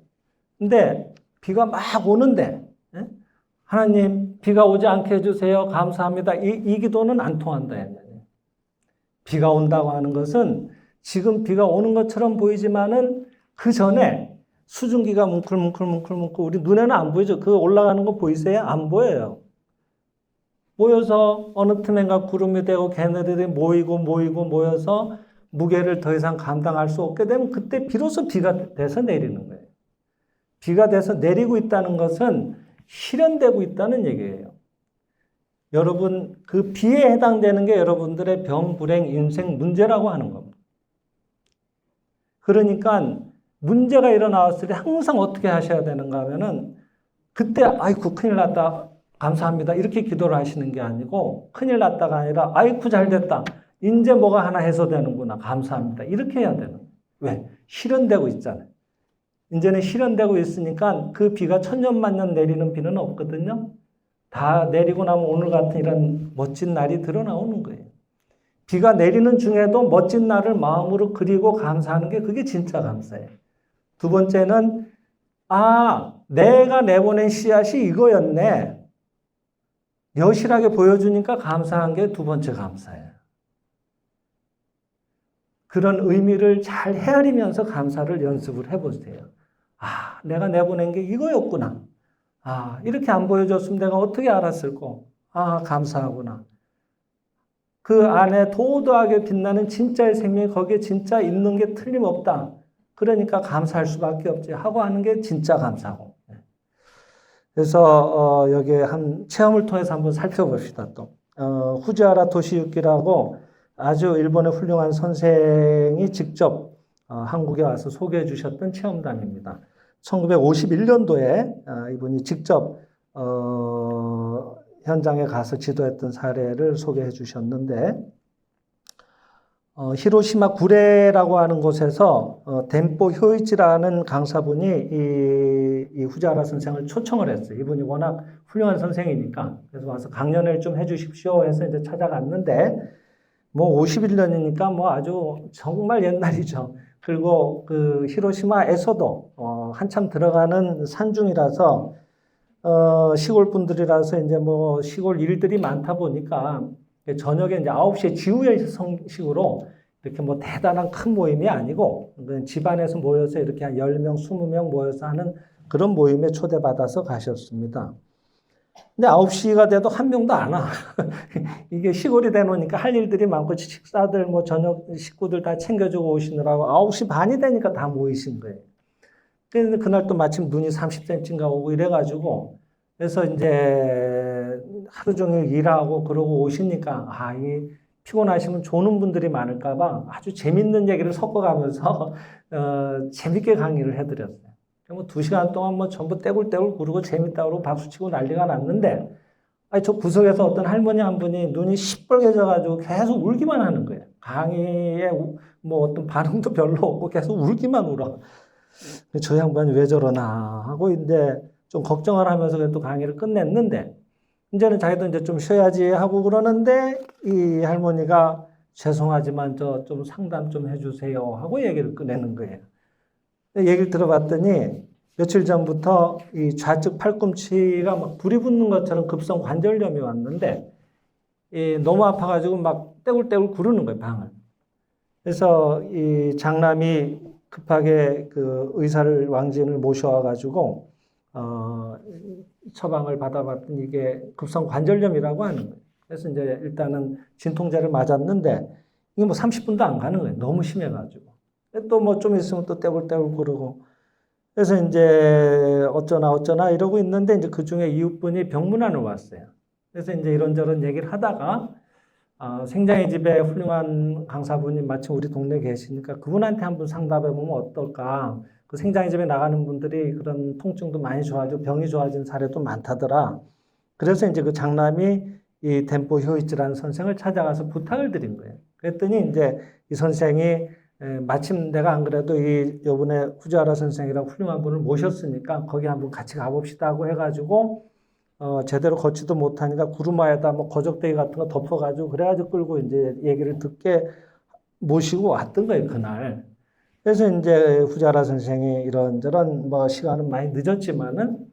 근데 비가 막 오는데 하나님 비가 오지 않게 해주세요. 감사합니다. 이 기도는 안 통한다. 비가 온다고 하는 것은 지금 비가 오는 것처럼 보이지만은 그 전에 수증기가 뭉클뭉클 우리 눈에는 안 보이죠. 그 올라가는 거 보이세요? 안 보여요. 모여서 어느 틈엔가 구름이 되고 걔네들이 모여서 무게를 더 이상 감당할 수 없게 되면 그때 비로소 비가 돼서 내리는 거예요. 비가 돼서 내리고 있다는 것은 실현되고 있다는 얘기예요. 여러분 그 비에 해당되는 게 여러분들의 병, 불행, 인생 문제라고 하는 겁니다. 그러니까 문제가 일어나왔을 때 항상 어떻게 하셔야 되는가 하면은 그때 아이고 큰일 났다. 감사합니다. 이렇게 기도를 하시는 게 아니고 큰일 났다가 아니라 아이쿠 잘 됐다. 이제 뭐가 하나 해소되는구나. 감사합니다. 이렇게 해야 되는 거예요. 왜? 실현되고 있잖아요. 이제는 실현되고 있으니까 그 비가 천년만년 내리는 비는 없거든요. 다 내리고 나면 오늘 같은 이런 멋진 날이 드러나오는 거예요. 비가 내리는 중에도 멋진 날을 마음으로 그리고 감사하는 게 그게 진짜 감사예요. 두 번째는 내가 내보낸 씨앗이 이거였네. 여실하게 보여주니까 감사한 게 두 번째 감사예요. 그런 의미를 잘 헤아리면서 감사를 연습을 해보세요. 내가 내보낸 게 이거였구나. 이렇게 안 보여줬으면 내가 어떻게 알았을꼬. 감사하구나. 그 안에 도도하게 빛나는 진짜의 생명이 거기에 진짜 있는 게 틀림없다. 그러니까 감사할 수밖에 없지 하고 하는 게 진짜 감사고. 그래서 여기에 한 체험을 통해서 한번 살펴봅시다. 또 후지하라 토시유키라고 아주 일본의 훌륭한 선생이 직접 한국에 와서 소개해 주셨던 체험담입니다. 1951년도에 이분이 직접 현장에 가서 지도했던 사례를 소개해 주셨는데 히로시마 구레라고 하는 곳에서 덴포 효이치라는 강사분이 이 후지하라 선생을 초청을 했어요. 이분이 워낙 훌륭한 선생이니까. 그래서 와서 강연을 좀 해주십시오 해서 이제 찾아갔는데, 51년이니까 아주 정말 옛날이죠. 그리고 그 히로시마에서도 한참 들어가는 산중이라서 시골 분들이라서 이제 시골 일들이 많다 보니까 저녁에 이제 9시에 지우의 성식으로 이렇게 대단한 큰 모임이 아니고 집안에서 모여서 이렇게 한 10명, 20명 모여서 하는 그런 모임에 초대받아서 가셨습니다. 근데 9시가 돼도 한 명도 안 와. 이게 시골이 되놓으니까 할 일들이 많고 식사들 저녁 식구들 다 챙겨주고 오시느라고 9시 반이 되니까 다 모이신 거예요. 그런데 그날 또 마침 눈이 30cm인가 오고 이래가지고 그래서 이제 하루 종일 일하고 그러고 오시니까 이 피곤하시면 조는 분들이 많을까봐 아주 재밌는 얘기를 섞어가면서 재밌게 강의를 해드렸어요. 2시간 동안 전부 떼굴떼굴 구르고 재밌다고 그러고 박수치고 난리가 났는데 저 구석에서 어떤 할머니 한 분이 눈이 시뻘개져가지고 계속 울기만 하는 거예요. 강의에 어떤 반응도 별로 없고 계속 울기만 울어. 저 양반이 왜 저러나 하고 이제 좀 걱정을 하면서 그래도 강의를 끝냈는데 이제는 자기도 이제 좀 쉬어야지 하고 그러는데 이 할머니가 죄송하지만 좀 상담 좀 해주세요 하고 얘기를 꺼내는 거예요. 얘기를 들어봤더니 며칠 전부터 이 좌측 팔꿈치가 막 불이 붙는 것처럼 급성 관절염이 왔는데 너무 아파가지고 막 떼굴떼굴 구르는 거예요, 방을. 그래서 이 장남이 급하게 그 의사를 왕진을 모셔와가지고 처방을 받아봤더니 이게 급성 관절염이라고 하는 거예요. 그래서 이제 일단은 진통제를 맞았는데 이게 30분도 안 가는 거예요. 너무 심해가지고. 또 좀 있으면 또 떼굴떼굴 구르고. 그래서 이제 어쩌나 이러고 있는데 이제 그 중에 이웃분이 병문안을 왔어요. 그래서 이제 이런저런 얘기를 하다가 생장의 집에 훌륭한 강사분이 마침 우리 동네에 계시니까 그분한테 한번 상담해 보면 어떨까. 그 생장의 집에 나가는 분들이 그런 통증도 많이 좋아지고 병이 좋아진 사례도 많다더라. 그래서 이제 그 장남이 이 덴포 효이치라는 선생을 찾아가서 부탁을 드린 거예요. 그랬더니 이제 이 선생이 마침 내가 안 그래도 요번에 후지하라 선생이라고 훌륭한 분을 모셨으니까 거기 한번 같이 가봅시다 하고 해가지고 제대로 걷지도 못하니까 구루마에다 거적대기 같은 거 덮어가지고 그래가지고 끌고 이제 얘기를 듣게 모시고 왔던 거예요, 그날. 그래서 이제 후지하라 선생이 이런저런 시간은 많이 늦었지만은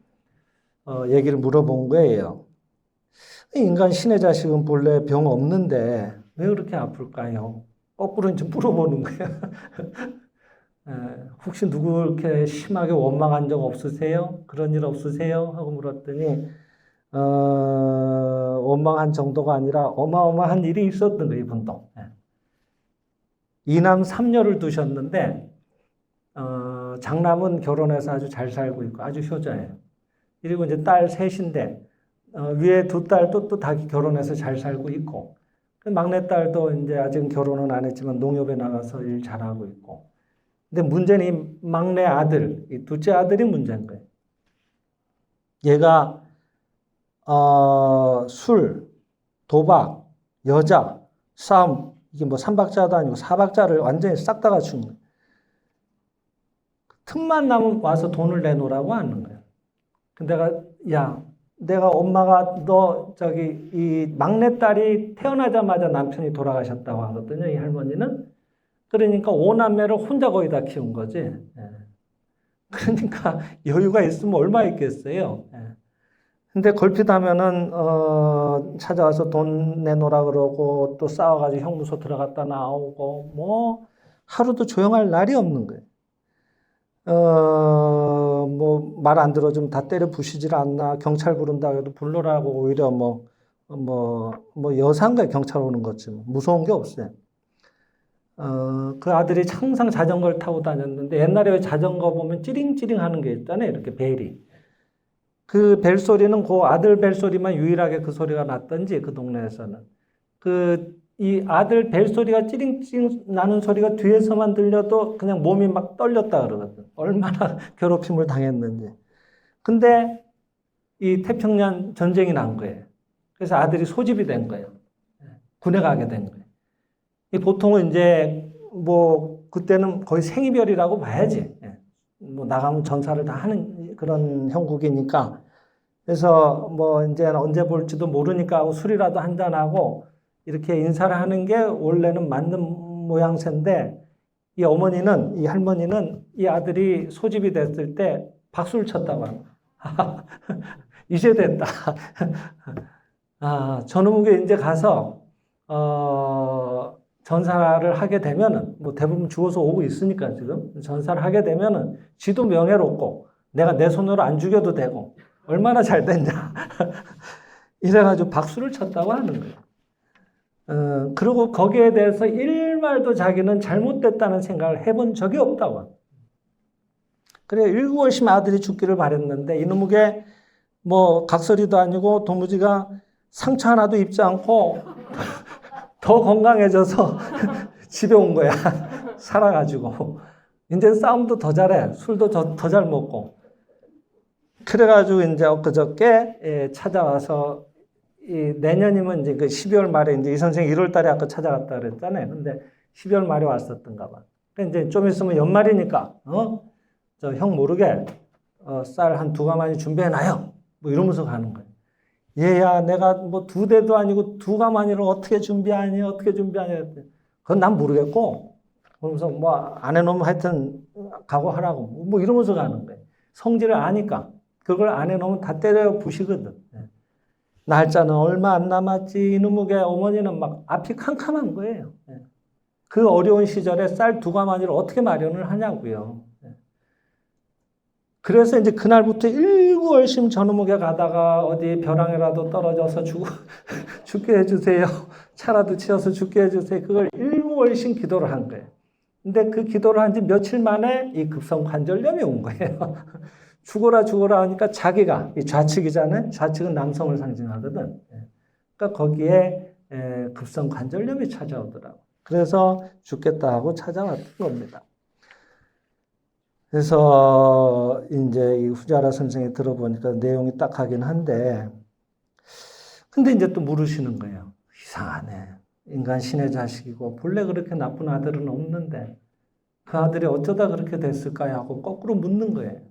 얘기를 물어본 거예요. 인간 신의 자식은 본래 병 없는데 왜 그렇게 아플까요? 거꾸로 이제 물어보는 거야. 혹시 누구 이렇게 심하게 원망한 적 없으세요? 그런 일 없으세요? 하고 물었더니 원망한 정도가 아니라 어마어마한 일이 있었던 거예요, 이분도. 이남 3녀를 두셨는데 장남은 결혼해서 아주 잘 살고 있고 아주 효자예요. 그리고 이제 딸 셋인데 위에 두 딸도 또 다 결혼해서 잘 살고 있고 막내딸도 이제 아직은 결혼은 안 했지만 농협에 나가서 일 잘하고 있고. 근데 문제는 이 막내 아들, 이 둘째 아들이 문제인 거예요. 얘가 술, 도박, 여자, 싸움, 이게 뭐 3박자도 아니고 4박자를 완전히 싹 다 갖춘 거예요. 틈만 나면 와서 돈을 내놓으라고 하는 거예요. 근데 내가 엄마가 너 저기 이 막내딸이 태어나자마자 남편이 돌아가셨다고 하거든요. 이 할머니는. 그러니까 5남매를 혼자 거의 다 키운 거지. 예. 그러니까 여유가 있으면 얼마 있겠어요. 예. 근데 걸핏하면은 찾아와서 돈 내놓으라 그러고 또 싸워가지고 형무소 들어갔다 나오고 뭐 하루도 조용할 날이 없는 거예요. 뭐 말 안 들어주면 다 때려 부시질 않나, 경찰 부른다 해도 불러라고 오히려 뭐 여상가에 경찰 오는 거지 뭐. 무서운 게 없어요. 그 아들이 항상 자전거를 타고 다녔는데 옛날에 왜 자전거 보면 찌링찌링 하는 게 있잖아요. 이렇게 벨이. 그 벨소리는 그 아들 벨소리만 유일하게 그 소리가 났던지 그 동네에서는. 이 아들 벨소리가 찌링찌링 나는 소리가 뒤에서만 들려도 그냥 몸이 막 떨렸다 그러거든. 얼마나 괴롭힘을 당했는지. 근데 이 태평양 전쟁이 난 거예요. 그래서 아들이 소집이 된 거예요. 군에 가게 된 거예요. 보통은 이제 뭐 그때는 거의 생이별이라고 봐야지. 뭐 나가면 전사를 다 하는 그런 형국이니까. 그래서 뭐 이제 언제 볼지도 모르니까 하고 술이라도 한잔하고 이렇게 인사를 하는 게 원래는 맞는 모양새인데 이 어머니는, 이 할머니는 이 아들이 소집이 됐을 때 박수를 쳤다고 합니다. 이제 됐다. 저놈에게 이제 가서 전사를 하게 되면은 뭐 대부분 죽어서 오고 있으니까 지금 전사를 하게 되면은 지도 명예롭고 내가 내 손으로 안 죽여도 되고 얼마나 잘 됐냐. 이래가지고 박수를 쳤다고 하는 거예요. 그리고 거기에 대해서 일말도 자기는 잘못됐다는 생각을 해본 적이 없다고. 그래, 일구월심 아들이 죽기를 바랬는데 이놈에게 뭐 각설이도 아니고 도무지가 상처 하나도 입지 않고 더 건강해져서 집에 온 거야. 살아가지고. 이제 싸움도 더 잘해. 술도 더 잘 먹고. 그래가지고 이제 엊그저께 찾아와서 내년이면 이제 그 12월 말에 이제 이 선생이 1월 달에 아까 찾아갔다 그랬잖아요. 근데 12월 말에 왔었던가 봐. 이제 좀 있으면 연말이니까, 저 형 모르게, 쌀 한 2가마니 준비해놔요. 뭐 이러면서 가는 거예요. 얘야, 내가 뭐 2대도 아니고 2가마니를 어떻게 준비하니? 그건 난 모르겠고, 그러면서 뭐 안 해놓으면 하여튼 각오하라고. 뭐 이러면서 가는 거예요. 성질을 아니까. 그걸 안 해놓으면 다 때려 부시거든. 날짜는 얼마 안 남았지. 이놈의 어머니는 막 앞이 캄캄한 거예요. 그 어려운 시절에 쌀 2가마니를 어떻게 마련을 하냐고요. 그래서 이제 그날부터 일구월심 저놈에게 가다가 어디 벼랑에라도 떨어져서 죽게 해주세요. 차라도 치어서 죽게 해주세요. 그걸 일구월심 기도를 한 거예요. 근데 그 기도를 한 지 며칠 만에 이 급성관절염이 온 거예요. 죽어라 하니까 자기가, 이 좌측이잖아요. 좌측은 남성을 상징하거든. 그러니까 거기에 급성관절염이 찾아오더라고. 그래서 죽겠다 하고 찾아왔던 겁니다. 그래서 이제 이 후자라 선생이 들어보니까 내용이 딱 하긴 한데, 근데 이제 또 물으시는 거예요. 이상하네. 인간 신의 자식이고 본래 그렇게 나쁜 아들은 없는데 그 아들이 어쩌다 그렇게 됐을까요? 하고 거꾸로 묻는 거예요.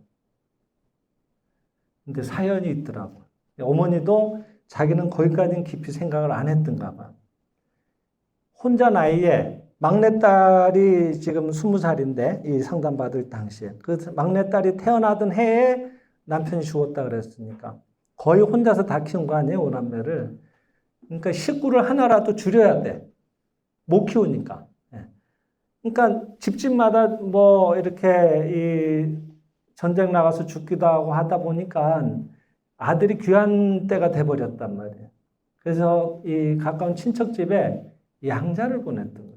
근데 사연이 있더라고. 어머니도 자기는 거기까지는 깊이 생각을 안 했던가 봐. 혼자 나이에 막내딸이 지금 20살인데 이 상담받을 당시에 그 막내딸이 태어나던 해에 남편이 죽었다 그랬으니까 거의 혼자서 다 키운 거 아니에요, 5남매를. 그러니까 식구를 하나라도 줄여야 돼. 못 키우니까. 그러니까 집집마다 뭐 이렇게 이 전쟁 나가서 죽기도 하고 하다 보니까 아들이 귀한 때가 돼버렸단 말이에요. 그래서 이 가까운 친척 집에 양자를 보냈던 거예요.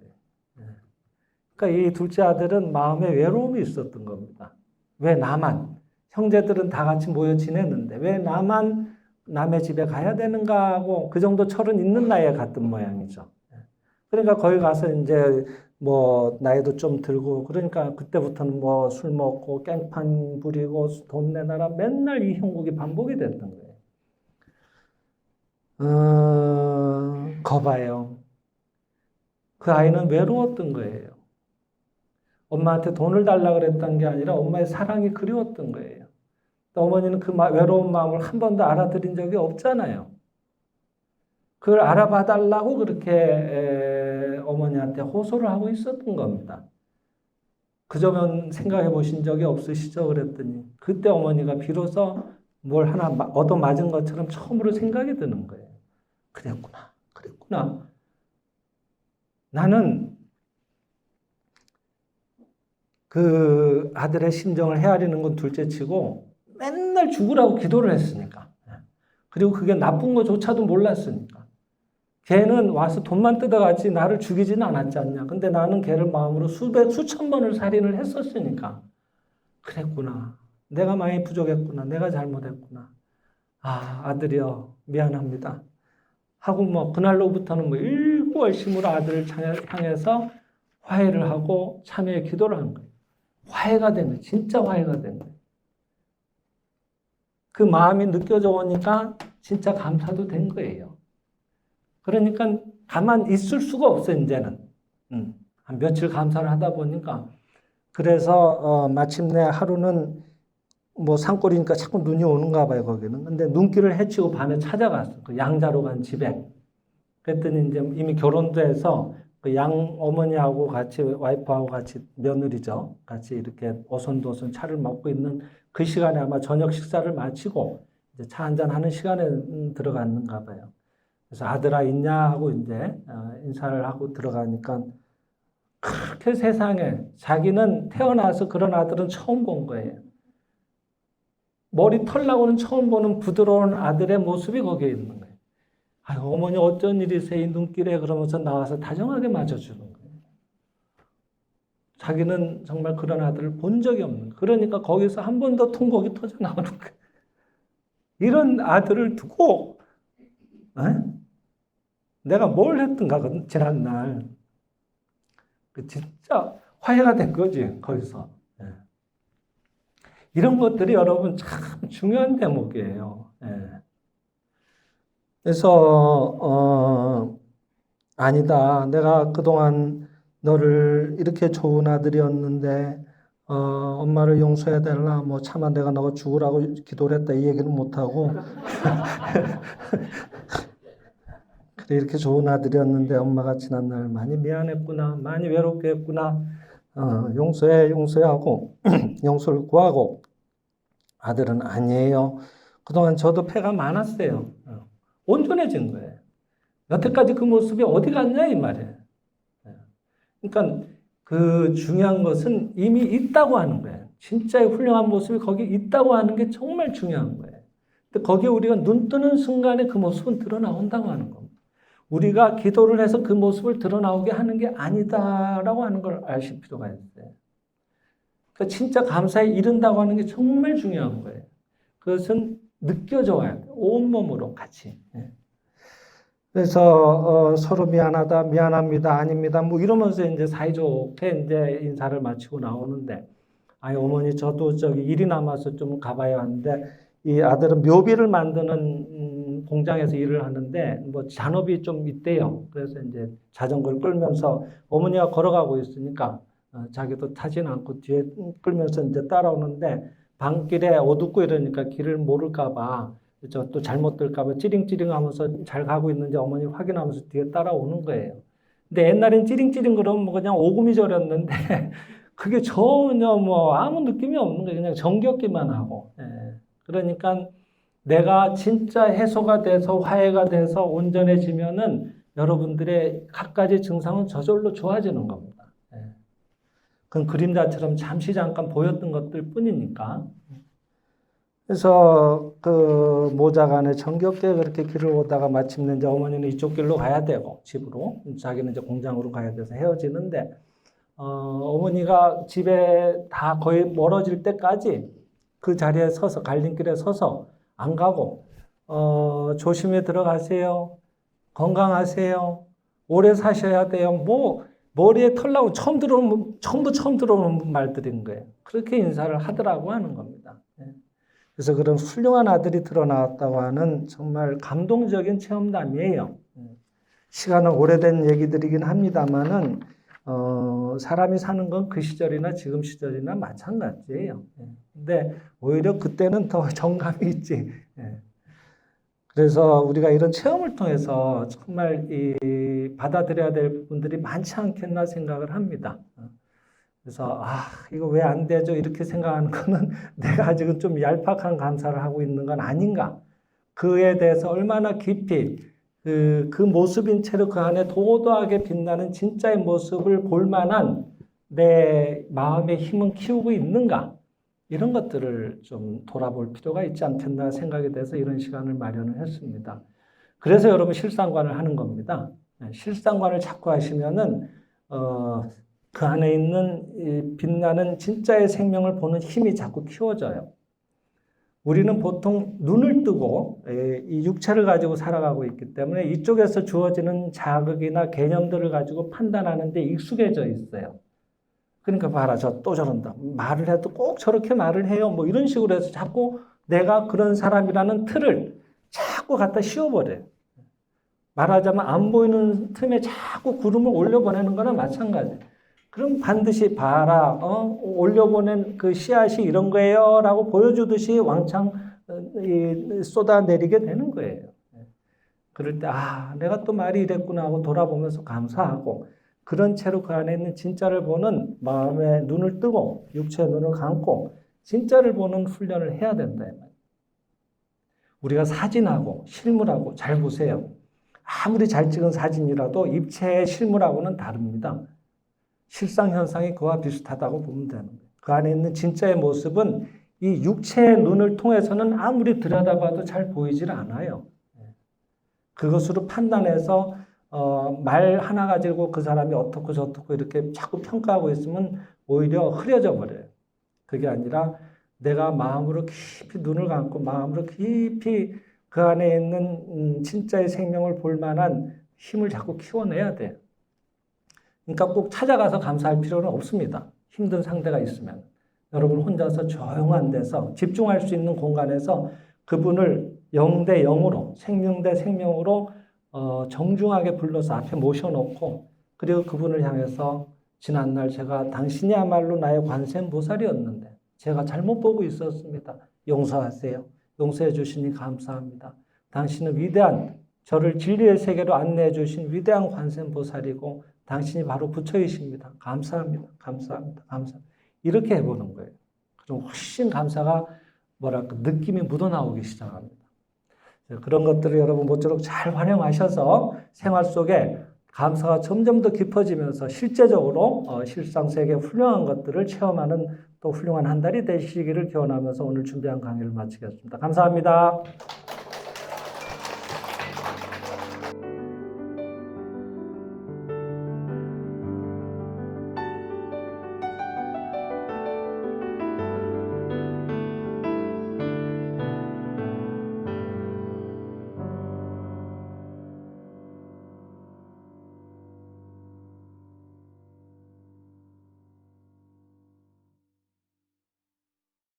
그러니까 이 둘째 아들은 마음에 외로움이 있었던 겁니다. 왜 나만? 형제들은 다 같이 모여 지내는데 왜 나만 남의 집에 가야 되는가 하고 그 정도 철은 있는 나이에 갔던 모양이죠. 그러니까 거기 가서 이제 뭐 나이도 좀 들고 그러니까 그때부터는 뭐 술 먹고 깽판 부리고 돈 내놔라 맨날 이 형국이 반복이 됐던 거예요. 거봐요. 그 아이는 외로웠던 거예요. 엄마한테 돈을 달라 그랬던 게 아니라 엄마의 사랑이 그리웠던 거예요. 또 어머니는 그 외로운 마음을 한 번도 알아들인 적이 없잖아요. 그걸 알아봐 달라고 그렇게 어머니한테 호소를 하고 있었던 겁니다. 그 점은 생각해 보신 적이 없으시죠? 그랬더니 그때 어머니가 비로소 뭘 하나 얻어맞은 것처럼 처음으로 생각이 드는 거예요. 그랬구나. 나는 그 아들의 심정을 헤아리는 건 둘째치고 맨날 죽으라고 기도를 했으니까. 그리고 그게 나쁜 것조차도 몰랐으니까. 걔는 와서 돈만 뜯어가지 나를 죽이지는 않았지 않냐. 근데 나는 걔를 마음으로 수천 번을 살인을 했었으니까. 그랬구나. 내가 많이 부족했구나. 내가 잘못했구나. 아들이여, 미안합니다. 하고 그날로부터는 일구월심으로 아들을 향해서 화해를 하고 참회의 기도를 한 거예요. 화해가 된 거예요. 진짜 화해가 된 거예요. 그 마음이 느껴져 오니까 진짜 감사도 된 거예요. 그러니까 가만 있을 수가 없어요, 이제는. 한 며칠 감사를 하다 보니까. 그래서 마침내 하루는 산골이니까 자꾸 눈이 오는가 봐요, 거기는. 근데 눈길을 헤치고 밤에 찾아갔어. 그 양자로 간 집에. 그랬더니 이제 이미 결혼도 해서 그 양 어머니하고 같이, 와이프하고 같이, 며느리죠. 같이 이렇게 오손도손 차를 먹고 있는 그 시간에 아마 저녁 식사를 마치고 이제 차 한잔 하는 시간에 들어갔는가 봐요. 그래서 아들아 있냐 하고 이제 인사를 하고 들어가니까 그렇게 세상에 자기는 태어나서 그런 아들은 처음 본 거예요. 머리 털나고는 처음 보는 부드러운 아들의 모습이 거기에 있는 거예요. 어머니 어쩐 일이세요? 이 눈길에 그러면서 나와서 다정하게 맞아주는 거예요. 자기는 정말 그런 아들을 본 적이 없는 거예요. 그러니까 거기서 한 번 더 통곡이 터져 나오는 거예요. 이런 아들을 두고 내가 뭘 했던가 지난날 진짜 화해가 된 거지 거기서. 이런 것들이 여러분 참 중요한 대목이에요. 그래서 아니다. 내가 그동안 너를 이렇게 좋은 아들이었는데 엄마를 용서해야 되나? 차마 내가 너가 죽으라고 기도를 했다 이 얘기는 못하고 그래 이렇게 좋은 아들이었는데 엄마가 지난날 많이 미안했구나. 많이 외롭게 했구나. 용서해 하고 용서를 구하고 아들은 아니에요. 그동안 저도 패가 많았어요. 온전해진 거예요. 여태까지 그 모습이 어디 갔냐 이 말이에요. 그러니까 그 중요한 것은 이미 있다고 하는 거예요. 진짜의 훌륭한 모습이 거기 있다고 하는 게 정말 중요한 거예요. 근데 거기에 우리가 눈 뜨는 순간에 그 모습은 드러나온다고 하는 겁니다. 우리가 기도를 해서 그 모습을 드러나오게 하는 게 아니다라고 하는 걸 아실 필요가 있어요. 그러니까 진짜 감사에 이른다고 하는 게 정말 중요한 거예요. 그것은 느껴져 와야 돼요. 온몸으로 같이. 그래서 서로 미안하다, 미안합니다, 아닙니다. 이러면서 이제 사이좋게 이제 인사를 마치고 나오는데, 어머니 저도 일이 남아서 좀 가봐야 하는데 이 아들은 묘비를 만드는 공장에서 일을 하는데 잔업이 좀 있대요. 그래서 이제 자전거를 끌면서 어머니가 걸어가고 있으니까 자기도 타진 않고 뒤에 끌면서 이제 따라오는데 방길에 어둡고 이러니까 길을 모를까봐 또 잘못 들까봐 찌링찌링 하면서 잘 가고 있는지 어머니 확인하면서 뒤에 따라오는 거예요. 근데 옛날엔 찌링찌링 그러면 그냥 오금이 저렸는데 그게 전혀 아무 느낌이 없는 거예요. 그냥 정겹기만 하고. 그러니까 내가 진짜 해소가 돼서 화해가 돼서 온전해지면은 여러분들의 각가지 증상은 저절로 좋아지는 겁니다. 그건 그림자처럼 잠깐 보였던 것들 뿐이니까. 그래서 그 모자간에 정겹게 그렇게 길을 오다가 마침내 이제 어머니는 이쪽 길로 가야 되고 집으로 자기는 이제 공장으로 가야 돼서 헤어지는데 어머니가 집에 다 거의 멀어질 때까지 그 자리에 서서 갈림길에 서서 안 가고 조심히 들어가세요. 건강하세요. 오래 사셔야 돼요. 머리에 털 나고 처음 들어오는 말들인 거예요. 그렇게 인사를 하더라고 하는 겁니다. 그래서 그런 훌륭한 아들이 드러나왔다고 하는 정말 감동적인 체험담이에요. 시간은 오래된 얘기들이긴 합니다만은 사람이 사는 건 그 시절이나 지금 시절이나 마찬가지예요. 근데 오히려 그때는 더 정감이 있지. 그래서 우리가 이런 체험을 통해서 정말 받아들여야 될 부분들이 많지 않겠나 생각을 합니다. 그래서 이거 왜 안 되죠? 이렇게 생각하는 거는 내가 아직은 좀 얄팍한 감사를 하고 있는 건 아닌가? 그에 대해서 얼마나 깊이 그 모습인 채로 그 안에 도도하게 빛나는 진짜의 모습을 볼 만한 내 마음의 힘은 키우고 있는가? 이런 것들을 좀 돌아볼 필요가 있지 않겠나 생각이 돼서 이런 시간을 마련을 했습니다. 그래서 여러분 실상관을 하는 겁니다. 실상관을 자꾸 하시면은 그 안에 있는 빛나는 진짜의 생명을 보는 힘이 자꾸 키워져요. 우리는 보통 눈을 뜨고 이 육체를 가지고 살아가고 있기 때문에 이쪽에서 주어지는 자극이나 개념들을 가지고 판단하는 데 익숙해져 있어요. 그러니까 봐라, 저 또 저런다. 말을 해도 꼭 저렇게 말을 해요. 뭐 이런 식으로 해서 자꾸 내가 그런 사람이라는 틀을 자꾸 갖다 씌워버려요. 말하자면 안 보이는 틈에 자꾸 구름을 올려보내는 거나 마찬가지예요. 그럼 반드시 봐라, 올려보낸 그 씨앗이 이런 거예요 라고 보여주듯이 왕창 쏟아내리게 되는 거예요. 그럴 때 내가 또 말이 이랬구나 하고 돌아보면서 감사하고 그런 채로 그 안에 있는 진짜를 보는 마음의 눈을 뜨고 육체의 눈을 감고 진짜를 보는 훈련을 해야 된다. 우리가 사진하고 실물하고 잘 보세요. 아무리 잘 찍은 사진이라도 입체의 실물하고는 다릅니다. 실상 현상이 그와 비슷하다고 보면 되는 거예요. 그 안에 있는 진짜의 모습은 이 육체의 눈을 통해서는 아무리 들여다봐도 잘 보이질 않아요. 그것으로 판단해서 말 하나 가지고 그 사람이 어떻고 저떻고 이렇게 자꾸 평가하고 있으면 오히려 흐려져 버려요. 그게 아니라 내가 마음으로 깊이 눈을 감고 마음으로 깊이 그 안에 있는 진짜의 생명을 볼 만한 힘을 자꾸 키워내야 돼요. 그러니까 꼭 찾아가서 감사할 필요는 없습니다. 힘든 상대가 있으면. 여러분 혼자서 조용한 데서 집중할 수 있는 공간에서 그분을 0대 0으로 생명 대 생명으로 정중하게 불러서 앞에 모셔놓고 그리고 그분을 향해서 지난날 제가 당신이야말로 나의 관세음보살이었는데 제가 잘못 보고 있었습니다. 용서하세요. 용서해 주시니 감사합니다. 당신은 위대한 저를 진리의 세계로 안내해 주신 위대한 관세음보살이고 당신이 바로 부처이십니다. 감사합니다. 감사합니다. 감사합니다. 이렇게 해보는 거예요. 그럼 훨씬 감사가 느낌이 묻어나오기 시작합니다. 그런 것들을 여러분 모쪼록 잘 활용하셔서 생활 속에 감사가 점점 더 깊어지면서 실제적으로 실상세계 훌륭한 것들을 체험하는 또 훌륭한 한 달이 되시기를 기원하면서 오늘 준비한 강의를 마치겠습니다. 감사합니다.